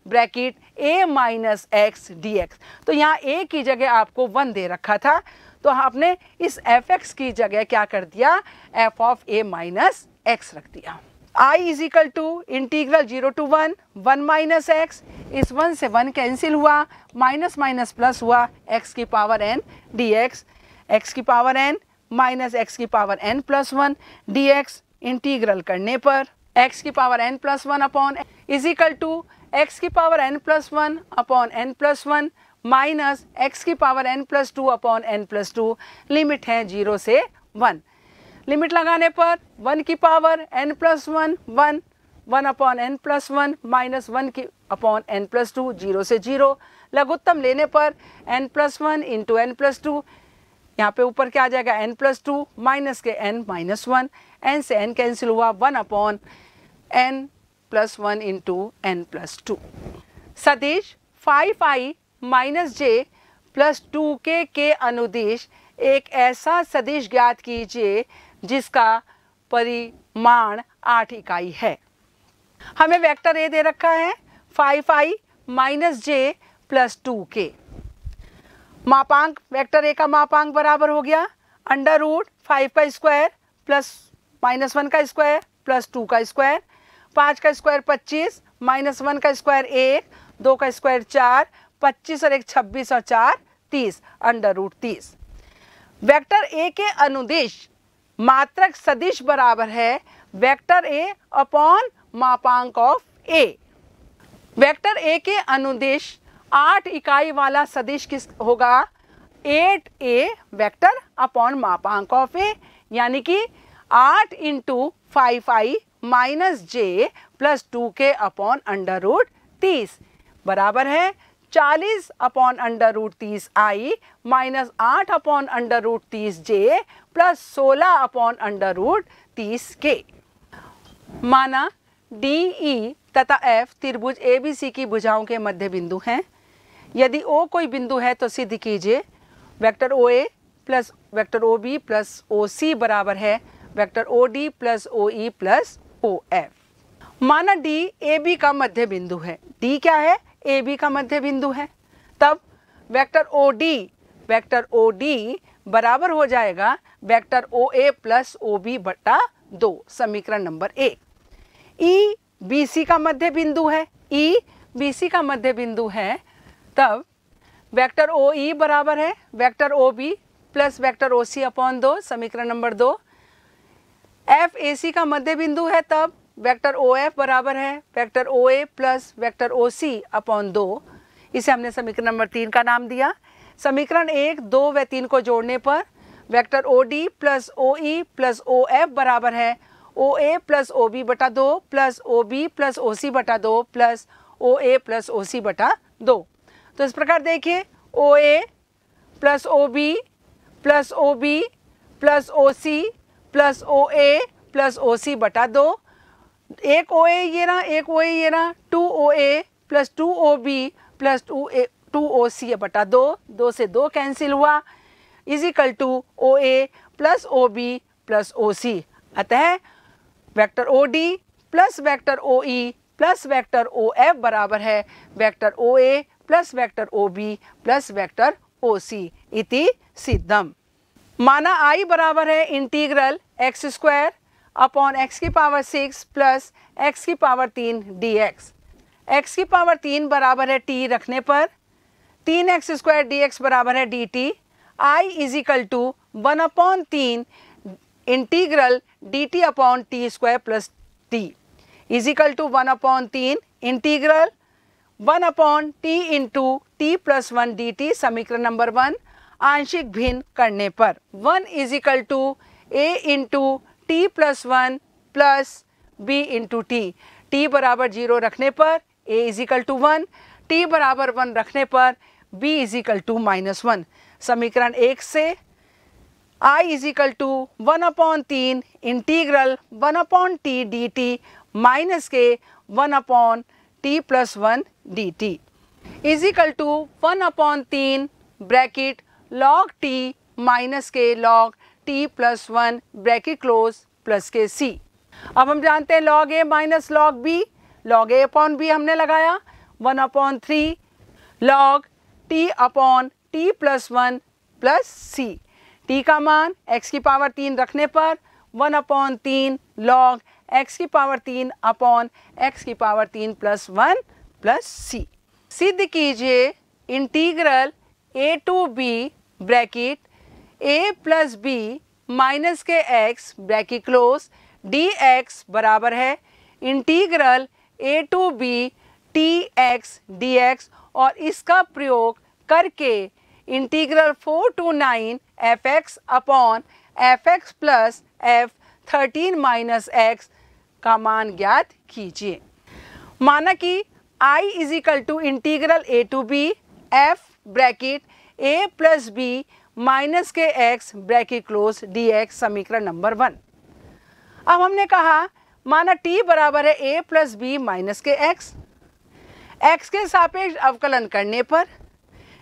bracket a minus x dx। तो यहाँ a की जगह आपको 1 दे रखा था, तो आपने इस fx की जगह क्या कर दिया f of a minus x रख दिया। I is equal to integral 0 to 1 minus x, इस 1 से 1 कैंसिल हुआ, माइनस माइनस प्लस हुआ x की पावर n dx, x की पावर n माइनस x की power n plus 1 dx। Integral करने पर x की power n plus 1 upon is equal to x की power n plus 1 upon n plus 1 minus x की power n plus 2 upon n plus 2। Limit है 0 से 1। Limit लगाने पर 1 की power n plus 1 1, 1 upon n plus 1 minus 1 की upon n plus 2, 0 से 0। लघुत्तम लेने पर n plus 1 into n plus 2, यहाँ पे ऊपर क्या आ जाएगा n प्लस 2 माइनस के n माइनस 1, n से n कैंसिल हुआ, 1 upon n plus 1 into n plus 2। सदिश 5i minus j plus 2k के अनुदिश एक ऐसा सदिश ज्ञात कीजिए जिसका परिमाण 8 इकाई है। हमें वेक्टर ए दे रखा है 5i minus J plus 2k। मापांक वेक्टर ए का मापांक बराबर हो गया अंडर रूट 5 का स्क्वायर प्लस -1 का स्क्वायर प्लस 2 का स्क्वायर। 5 का स्क्वायर 25, -1 का स्क्वायर 1, 2 का स्क्वायर 4, 25 और 1 26 और 4 30 अंडर रूट 30। वेक्टर ए के अनुदिश मात्रक सदिश बराबर है वेक्टर ए अपॉन मापांक ऑफ ए। वेक्टर ए के अनुदिश 8 इकाई वाला सदिश किस होगा? 8a वेक्टर अपॉन मापांक ऑफ ए, यानी कि 8 into 5i minus J plus 2k upon under root 30 बराबर है 40 upon under root 30 i minus 8 upon under root 30 J plus 16 upon under root 30 k। माना DE तथा F त्रिभुज ABC की भुजाओं के मध्य बिंदु हैं। यदि O कोई बिंदु है तो सिद्ध कीजिए vector OA plus vector OB plus OC बराबर है vector OD plus OE plus OF। माना D AB का मध्य बिंदु है। D क्या है? AB का मध्य बिंदु है। तब वेक्टर OD बराबर हो जाएगा वेक्टर OA प्लस OB बटा 2, समीकरण नंबर 1। E BC का मध्य बिंदु है। E BC का मध्य बिंदु है, तब वेक्टर OE बराबर है vector OB plus vector OC upon 2, समीकरण नंबर 2। F AC का मध्य बिंदु है, तब वेक्टर OF बराबर है vector OA plus vector OC upon 2। इसे हमने समीकरण नंबर 3 का नाम दिया। समीकरण 1, 2 व 3 को जोड़ने पर vector OD plus OE plus OF बराबर है OA प्लस OB बटा 2 प्लस OB प्लस OC बटा 2 प्लस OA प्लस OC बटा 2। तो इस प्रकार देखिए OA plus OB plus OB plus OC plus OA plus OC बटा 2। एक OA ये रहा, एक OA ये रहा, 2OA plus 2OB plus 2OC बटा 2, 2 से 2 कैंसिल हुआ, is equal to OA plus OB plus OC। अतः vector OD plus vector OE plus vector OF बराबर है vector OA plus vector OB plus vector OC इति सिद्धम। माना I बराबर है integral x square upon x की पावर 6 प्लस x की पावर 3 dx। x की पावर 3 बराबर है t रखने पर 3x स्क्वायर dx बराबर है dt। I is equal to 1/3 इंटीग्रल dt upon t square plus t is equal to 1/3 इंटीग्रल 1/t into t plus 1 dt, समीकरण नंबर 1। आंशिक भिन्न करने पर 1 is equal to a into t plus 1 plus b into t बराबर 0 रखने पर a is equal to 1, t बराबर 1 रखने पर b इज इक्वल टू -1। समीकरण 1 से I इज इक्वल टू 1/3 इंटीग्रल 1/t dt माइनस के 1/t plus 1 dt is equal to 1/3 bracket log t minus के log t plus 1 bracket close plus के c। अब हम जानते हैं log a minus log b, log a upon b हमने लगाया 1/3 log t upon t plus 1 plus c। t का मान x की पावर 3 रखने पर 1/3 log x की पावर 3 अपॉन x की पावर 3 प्लस 1 प्लस c। सिद्ध कीजिए integral a to b bracket a plus b minus के x ब्रैकेट क्लोज dx बराबर है integral a to b tx dx और इसका प्रयोग करके integral 4 to 9 fx upon fx plus f 13 minus x का मान ज्ञात कीजिए। माना कि I is equal to integral a to b f bracket a plus b minus के x ब्रैकेट क्लोज dx, समीकरण नंबर 1। अब हमने कहा माना t बराबर है a प्लस b माइनस के x के सापेक्ष अवकलन करने पर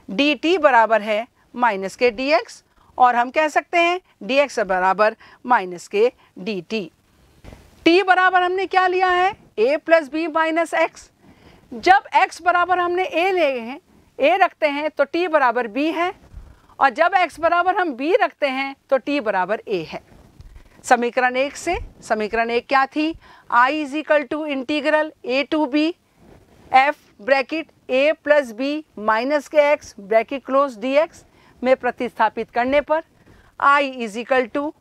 dt बराबर है माइनस के dx और हम कह सकते हैं dx बराबर माइनस के dt। t बराबर हमने क्या लिया है a plus B minus x. जब x बराबर हमने a ले हैं, a रखते हैं तो t बराबर b है, और जब x बराबर हम b रखते हैं तो t बराबर a है। समीकरण 1 से समीकरण 1 क्या थी? I is equal to integral a to b f bracket a plus B minus के x ब्रैकेट क्लोज dx में प्रतिस्थापित करने पर I इज इक्वल टू,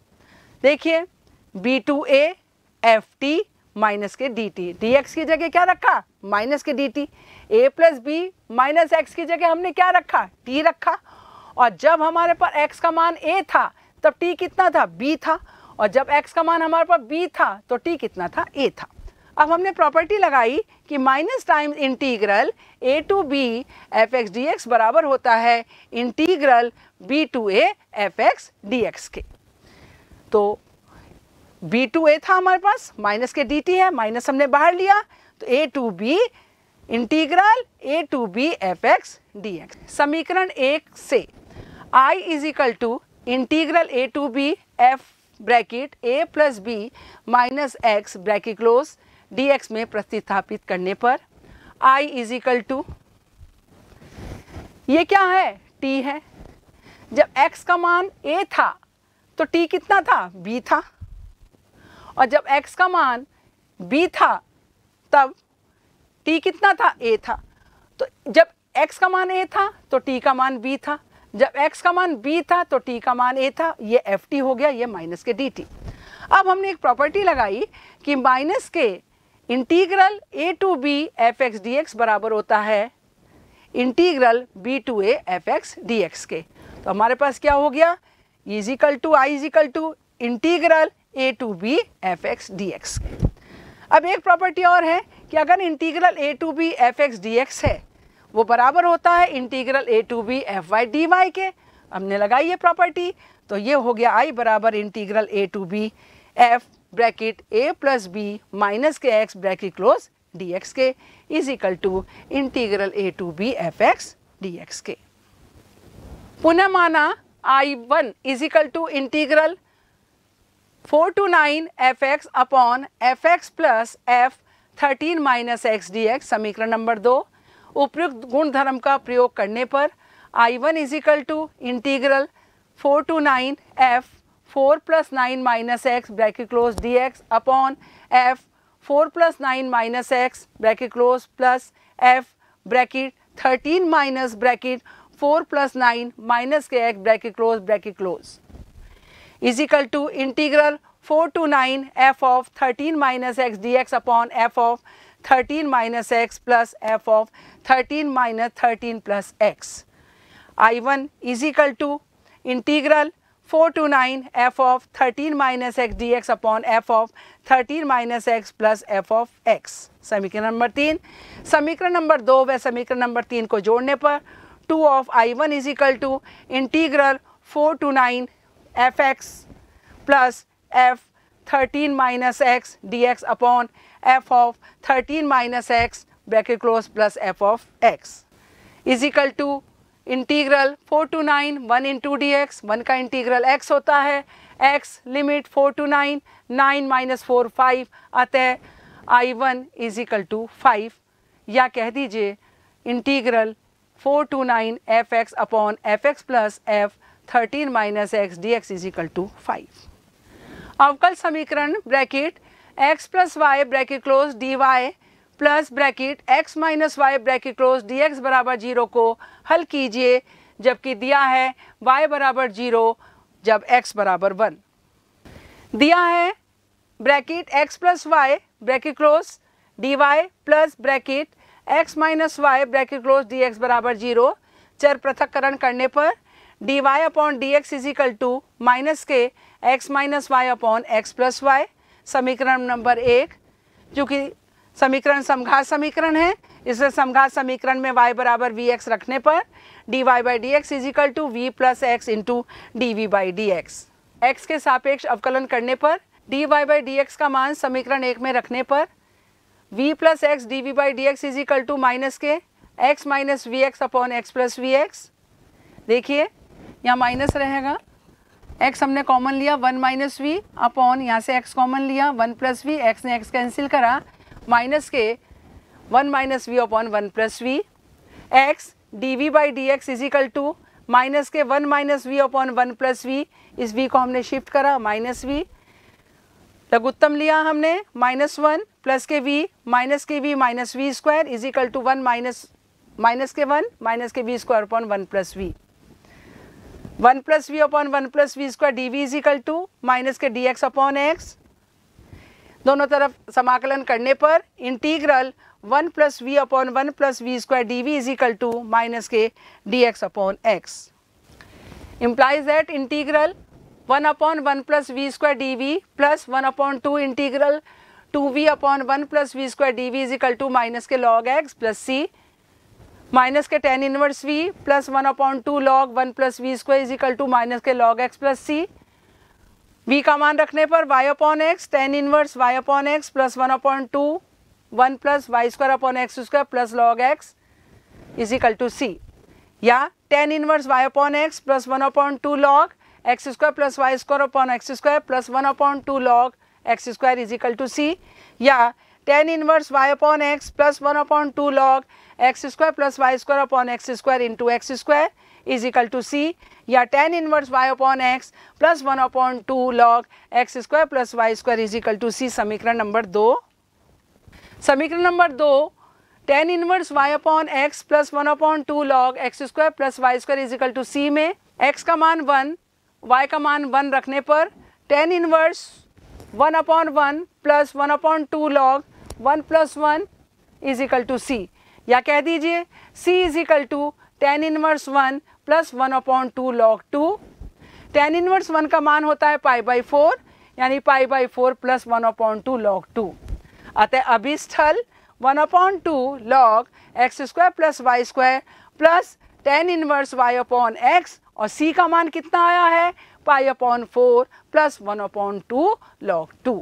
देखिए b to a f t minus के डी टी, डी एक्स की जगह क्या रखा? माइनस के D t. A plus B minus x की जगह हमने क्या रखा? टी रखा। और जब हमारे पास एक्स का मान ए था तब टी कितना था? बी था। और जब एक्स का मान हमारे पास बी था तो टी कितना था? ए था। अब हमने प्रॉपर्टी लगाई कि minus times integral A to B F x D x बराबर होता है integral B to A F x D x के। तो बी टू ए था हमारे पास, माइनस के डी टी है, माइनस हमने बाहर लिया तो A to B integral A to B F x D X. समीकरण 1 से I is equal to integral A to B F bracket A plus B minus x bracket close D x में प्रतिस्थापित करने पर I इज इक्वल टू, ये क्या है? t है। जब x का मान a था तो t कितना था? b था। और जब x का मान b था तब t कितना था? a था। तो जब x का मान a था तो t का मान b था, जब x का मान b था तो t का मान a था। ये ft हो गया, ये माइनस के dt। अब हमने एक प्रॉपर्टी लगाई कि माइनस के integral a to b F x D x बराबर होता है integral b to a f x D x के। तो हमारे पास क्या हो गया? Is equal to I is equal to integral a to b F x D x. अब एक प्रॉपर्टी और है कि अगर integral a to b F x D x है वो बराबर होता है integral a to b F Y D Y के। हमने लगाई ये प्रॉपर्टी, तो ये हो गया I बराबर integral a to b F bracket a plus B minus के x bracket close D x के is equal to integral a to b F x D x के। पुनः माना I1 is equal to integral 4 to 9 F x upon F x plus F 13 minus x D X. समीकरण number 2, उपयुक्त गुणधर्म का प्रयोग करने पर I1 is equal to integral 4 to 9 F 4 plus 9 minus x bracket close D x upon F 4 plus 9 minus x bracket close plus F bracket 13 minus bracket 4 plus 9 minus के X bracket close is equal to integral 4 to 9 F of 13 minus x D x upon F of 13 minus X plus F of 13 minus 13 plus X. I1 is equal to integral 4 to 9 F of 13 minus x D x upon F of 13 minus X plus F of x. समीकरण number 3। समीकरण number 2 व समीकरण number 3 को जोड़ने पर 2 of I1 is equal to integral 4 to 9 F x plus F 13 minus x D x upon F of 13 minus x bracket close plus F of x is equal to integral 4 to 9 1 into D x. 1 का integral x होता है, x limit 4 to 9 9 minus 4 5, अतः I1 is equal to 5, या कह दीजिए integral 4 to 9 F x upon F x plus F 13 minus x D x is equal to 5। अवकल समीकरण bracket x plus y bracket close d y plus bracket x minus y bracket close D x बराबर 0 को हल कीजिए, जबकि दिया है y बराबर 0 जब x बराबर 1। दिया है bracket x plus y bracket close d y plus bracket x minus y bracket close D x बराबर 0। चर पृथक्करण करने पर d y upon d x is equal to minus के x minus y upon x plus y. समीकरण number 1, चूँकि समीकरण समघात समीकरण है इसलिए समघात समीकरण में y बराबर वी एक्स रखने पर d y by D x is equal to v plus x into d v by D x. X के सापेक्ष अवकलन करने पर d y by D x का मान समीकरण 1 में रखने पर v plus x d v by D x is equal to minus के x minus v x upon x plus v x. देखिए यहाँ माइनस रहेगा, x हमने कॉमन लिया 1 माइनस वी अपॉन यहाँ से x कॉमन लिया 1 प्लस वी, एक्स ने x कैंसिल करा माइनस के 1 minus v upon 1 plus v, x d v by D x is equal to minus के 1 minus v upon 1 plus v, इस v को हमने शिफ्ट करा माइनस वी, लघुत्तम लिया हमने -1 प्लस के V minus V square is equal to 1 minus के 1 minus के V square upon 1 plus V, 1 plus V upon 1 plus V square D V is equal to minus के D x upon X, दोनों तरफ समाकलन करने पर integral 1 plus V upon 1 plus V square D V is equal to minus के D x upon X, implies that integral 1 upon 1 plus v square dv plus 1 upon 2 integral 2v upon 1 plus v square dv is equal to minus के log x plus c minus के tan inverse v plus 1 upon 2 log 1 plus v square is equal to minus के log x plus c, v का मान रखने पर y upon x tan inverse y upon x plus 1 upon 2 1 plus y square upon x square plus log x is equal to c, या tan inverse y upon x plus 1 upon 2 log x square plus y square upon x square plus 1 upon 2 log x square is equal to c, या tan inverse y upon x plus 1 upon 2 log x square plus y square upon x square into x square is equal to c, या tan inverse y upon x plus 1 upon 2 log x square plus y square is equal to c। समीकरण number 2। समीकरण number 2, tan inverse y upon x plus 1 upon 2 log x square plus y square is equal to c में x का मान 1 y का मान 1 रखने पर tan inverse 1 upon 1 plus 1 upon 2 log 1 plus 1 is equal to c, या कह दीजिए c is equal to tan inverse 1 plus 1 upon 2 log 2, tan inverse 1 का मान होता है पाई बाई 4 यानी पाई बाई 4 plus 1 upon 2 log 2, अतः अभिस्थल 1 upon 2 log x square plus y square plus tan inverse y upon x, और c का मान कितना आया है pi upon 4 plus 1 upon 2 log 2,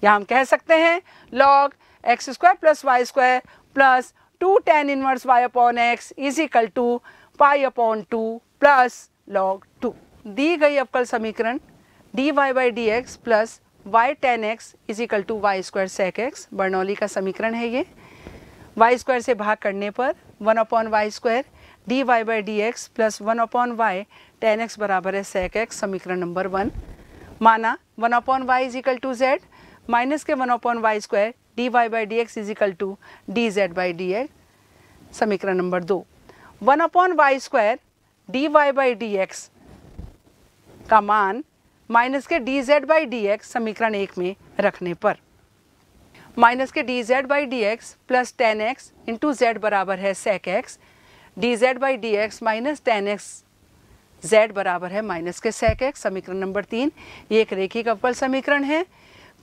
या हम कह सकते हैं log x square plus y square plus 2 tan inverse y upon x is equal to pi upon 2 plus log 2। दी गई अवकल समीकरण dy by D x plus y tan x is equal to y square sec x, Bernoulli का समीकरण है ये, Y square से भाग करने पर 1 upon Y square dy by D x plus 1 upon y tan x बराबर है सेक x, समीकरण नंबर 1। माना 1 upon Y is equal to Z minus के 1 upon Y square dy by D x is equal to D Z by D X, समीकरण number 2। 1 upon Y square dy by D x का मान minus के D Z by D X समीकरण 1 में रखने पर minus के D Z by D x plus tan X into Z बराबर है sec X, D Z by D x minus ten x Z बराबर है माइनस के सेक एक्स, समीकरण नंबर 3। ये एक रेखिक अवकल समीकरण है।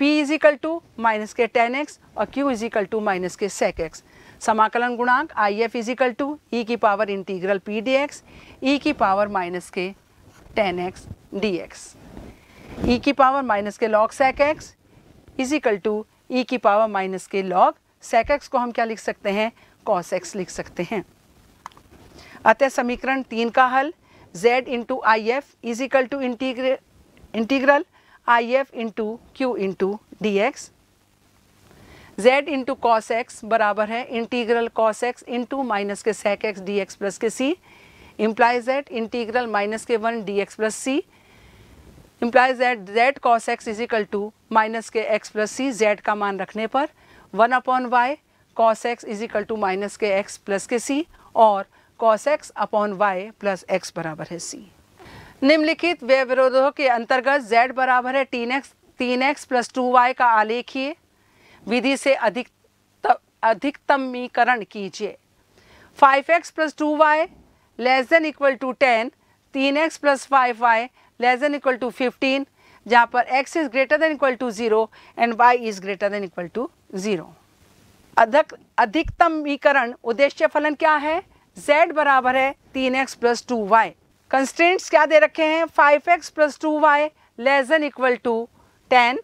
P is equal to minus के टेन एक्स और Q is equal to minus के सेक एक्स। समाकलन गुणांक IF इज इक्वल टू ई की power integral P D X E की पावर माइनस के tan X D X, E की power minus के log sec X is equal to ई की power minus के लॉग सेक एक्स को हम क्या लिख सकते हैं, कॉस एक्स लिख सकते हैं। अतः समीकरण 3 का हल z into I F is equal to integral I F into Q into D X, z into cos X बराबर है integral cos X into minus के sec X D x plus के C, implies that integral minus के 1 D x plus C, implies that z cos X is equal to minus के x plus C, z का मान रखने पर 1 upon Y cos X is equal to minus के x plus के c और cos x upon y plus x बराबर है c। निम्नलिखित व्यवरोधों के अंतर्गत z बराबर है 3x प्लस 2y का आलेखीय विधि से अधिकतमीकरण कीजिए। 5x plus 2y less than equal to 10, 3x plus 5y less than equal to 15, जहाँ पर x is greater than equal to 0 and y is greater than equal to 0। अधिकतमीकरण उद्देश्य फलन क्या है, z बराबर है 3x प्लस 2y। कंस्ट्रेंट्स क्या दे रखे हैं, 5x plus 2y less than equal to 10,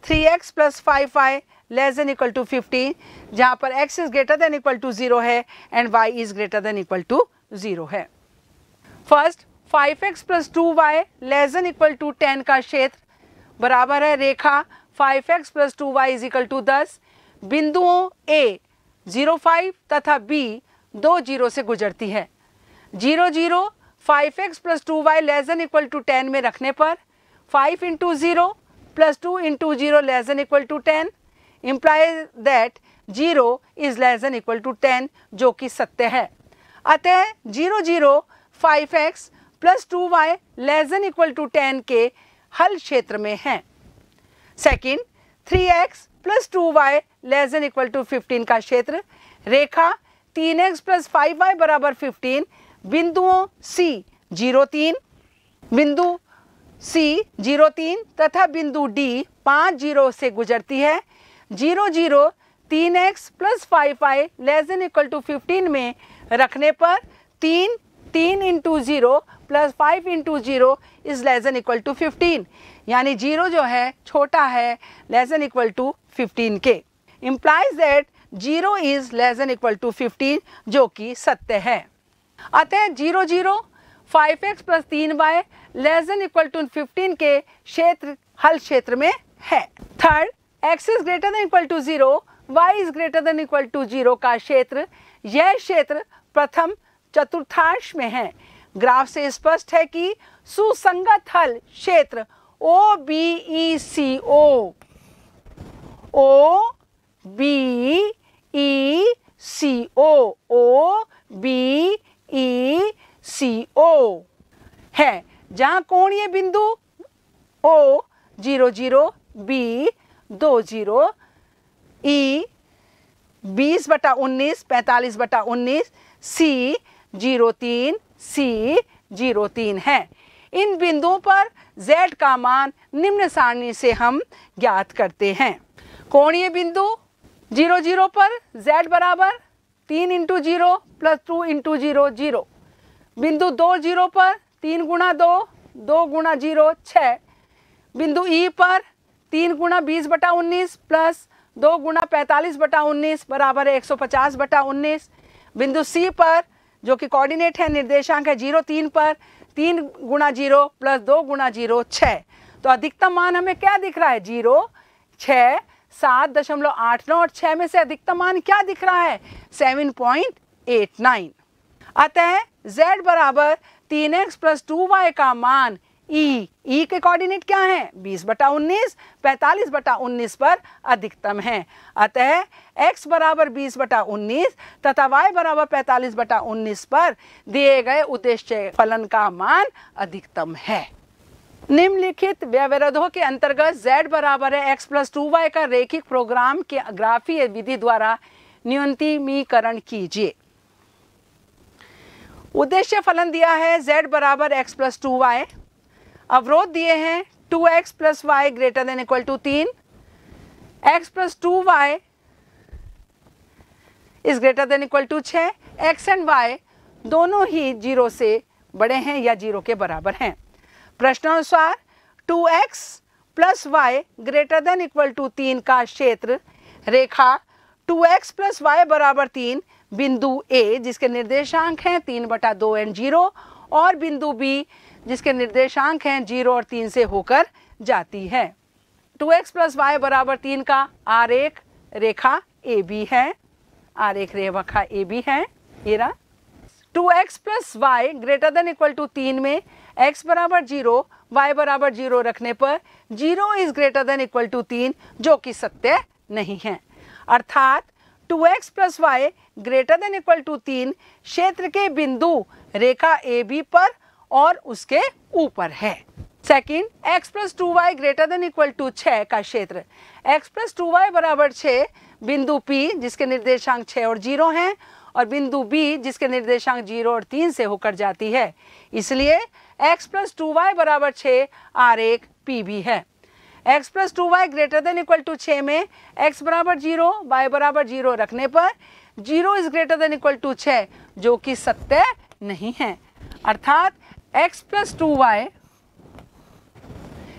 3x plus 5y less than equal to 15, जहाँ पर x is greater than equal to 0 है and y is greater than equal to 0 है। First 5x plus 2y less than equal to 10 का क्षेत्र बराबर है रेखा 5x plus 2y is equal to 10, बिंदुओं A 0,5 तथा B 2 0 से गुजरती है। 0 0 5x plus 2y less than equal to 10 में रखने पर 5 into 0 plus 2 into 0 less than equal to 10 implies that 0 is less than equal to 10, जो कि सत्य है। अतः 0 0 5x plus 2y less than equal to 10 के हल क्षेत्र में है। Second, 3x plus 2y less than equal to 15 का क्षेत्र रेखा 3x प्लस 5y बराबर 15 बिंदुओं C 0 3, बिंदु C 0 3 तथा बिंदु D 5 0 से गुजरती है। 0 0 3x plus 5y less than equal to 15 में रखने पर 3 into 0 plus 5 into 0 is less than equal to 15, यानी 0 जो है छोटा है लेस देन इक्वल टू 15 के। Implies that 0 is less than equal to 15, जो कि सत्य है। अतः 0 0 5x plus 3y less than equal to 15 के क्षेत्र हल क्षेत्र में है। Third, x is greater than equal to 0, y is greater than equal to 0 का क्षेत्र, यह क्षेत्र प्रथम चतुर्थांश में है। ग्राफ से स्पष्ट है कि सुसंगत हल क्षेत्र OBECO है, जहां कोणीय बिंदु O 0 0, B 2 0, E 20/19 45/19, C 0 3, C 0 3 है। इन बिंदुओं पर Z का मान निम्न सारणी से हम ज्ञात करते हैं। कोणीय बिंदु 0 0 पर Z बराबर 3 इंटू 0 प्लस 2 इंटू 0 0। बिंदु 2 0 पर 3 गुणा 2 2 गुणा 0 6। बिंदु E पर 3 गुणा 20/19 प्लस 2 गुणा 45/19 बराबर है 150/19। बिंदु C पर जो कि कोऑर्डिनेट है, निर्देशांक है 0 3 पर 3 गुणा 0 प्लस 2 गुणा 0 6। तो अधिकतम मान हमें क्या दिख रहा है? 0 6 7.89 और 6 में से अधिकतम मान क्या दिख रहा है? 7.89। अतः Z बराबर 3x प्लस 2y का मान E के कोऑर्डिनेट क्या है? 20/19 45/19 पर अधिकतम है। अतः x बराबर 20/19 तथा y बराबर 45/19 पर दिए गए उद्देश्य फलन का मान अधिकतम है। निम्नलिखित व्यवरोधों के अंतर्गत z बराबर है x प्लस 2y का रेखिक प्रोग्राम के ग्राफीय विधि द्वारा न्यूनतमीकरण कीजिए। उद्देश्य फलन दिया है z बराबर x प्लस 2y, अवरोध दिए हैं 2x plus y greater than equal to 3, x plus 2y is greater than equal to 6, x and y दोनों ही 0 से बड़े हैं या 0 के बराबर हैं। प्रश्नानुसार 2x plus y greater than equal to 3 का क्षेत्र रेखा 2x प्लस y बराबर 3 बिंदु A जिसके निर्देशांक हैं 3/2 एंड 0 और बिंदु B जिसके निर्देशांक हैं 0 और 3 से होकर जाती है। 2x प्लस y बराबर 3 का आरेख रेखा AB है, आरेख रेखा AB है। ये रहा 2x plus y greater than equal to 3 में x बराबर 0 y बराबर 0 रखने पर 0 is greater than equal to 3, जो कि सत्य नहीं है। अर्थात 2x plus y greater than equal to 3 क्षेत्र के बिंदु रेखा AB पर और उसके ऊपर है। Second, x plus 2y greater than equal to 6 का क्षेत्र x प्लस 2y बराबर 6 बिंदु P जिसके निर्देशांक 6 और 0 हैं और बिंदु B जिसके निर्देशांक 0 और 3 से होकर जाती है, इसलिए x प्लस 2y बराबर 6 आरेख PB है। x plus 2y greater than equal to 6 में x बराबर 0 y बराबर 0 रखने पर 0 is greater than equal to 6, जो कि सत्य नहीं है। अर्थात x plus 2y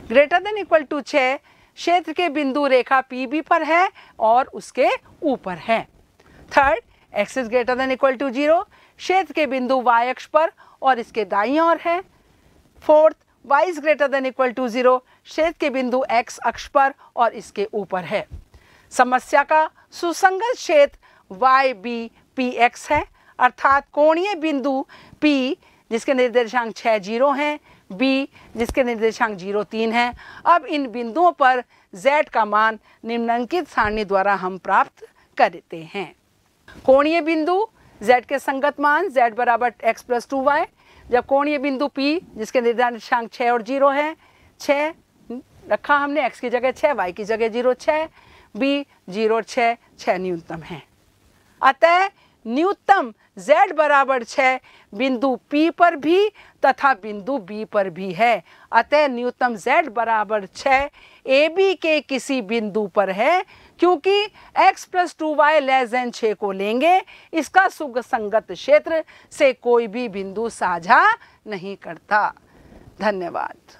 greater than equal to 6 क्षेत्र के बिंदु रेखा PB पर है और उसके ऊपर है। Third, x is greater than equal to 0 क्षेत्र के बिंदु y अक्ष पर और इसके दाईं ओर है। Fourth, y is greater than equal to 0 क्षेत्र के बिंदु x अक्ष पर और इसके ऊपर है। समस्या का सुसंगत क्षेत्र YBPX है, अर्थात कोणीय बिंदु P जिसके निर्देशांक 6, 0 हैं, B जिसके निर्देशांक 0, 3 हैं। अब इन बिंदुओं पर Z का मान निम्नलिखित सारणी द्वारा हम प्राप्त करते हैं। कोणीय बिंदु Z के संगत मान Z बराबर x + 2y, जब कोणीय बिंदु P जिसके निर्देशांक 6 और 0 है, 6 रखा हमने, x की जगह 6, y की जगह 0, 6, B 0 और 6 न्यूनतम है। अतः न्यूनतम Z बराबर 6 बिंदु P पर भी तथा बिंदु B पर भी है। अतः न्यूनतम Z बराबर 6 AB के किसी बिंदु पर है, क्योंकि x + 2y < 6 को लेंगे, इसका सुसंगत क्षेत्र से कोई भी बिंदु साझा नहीं करता। धन्यवाद।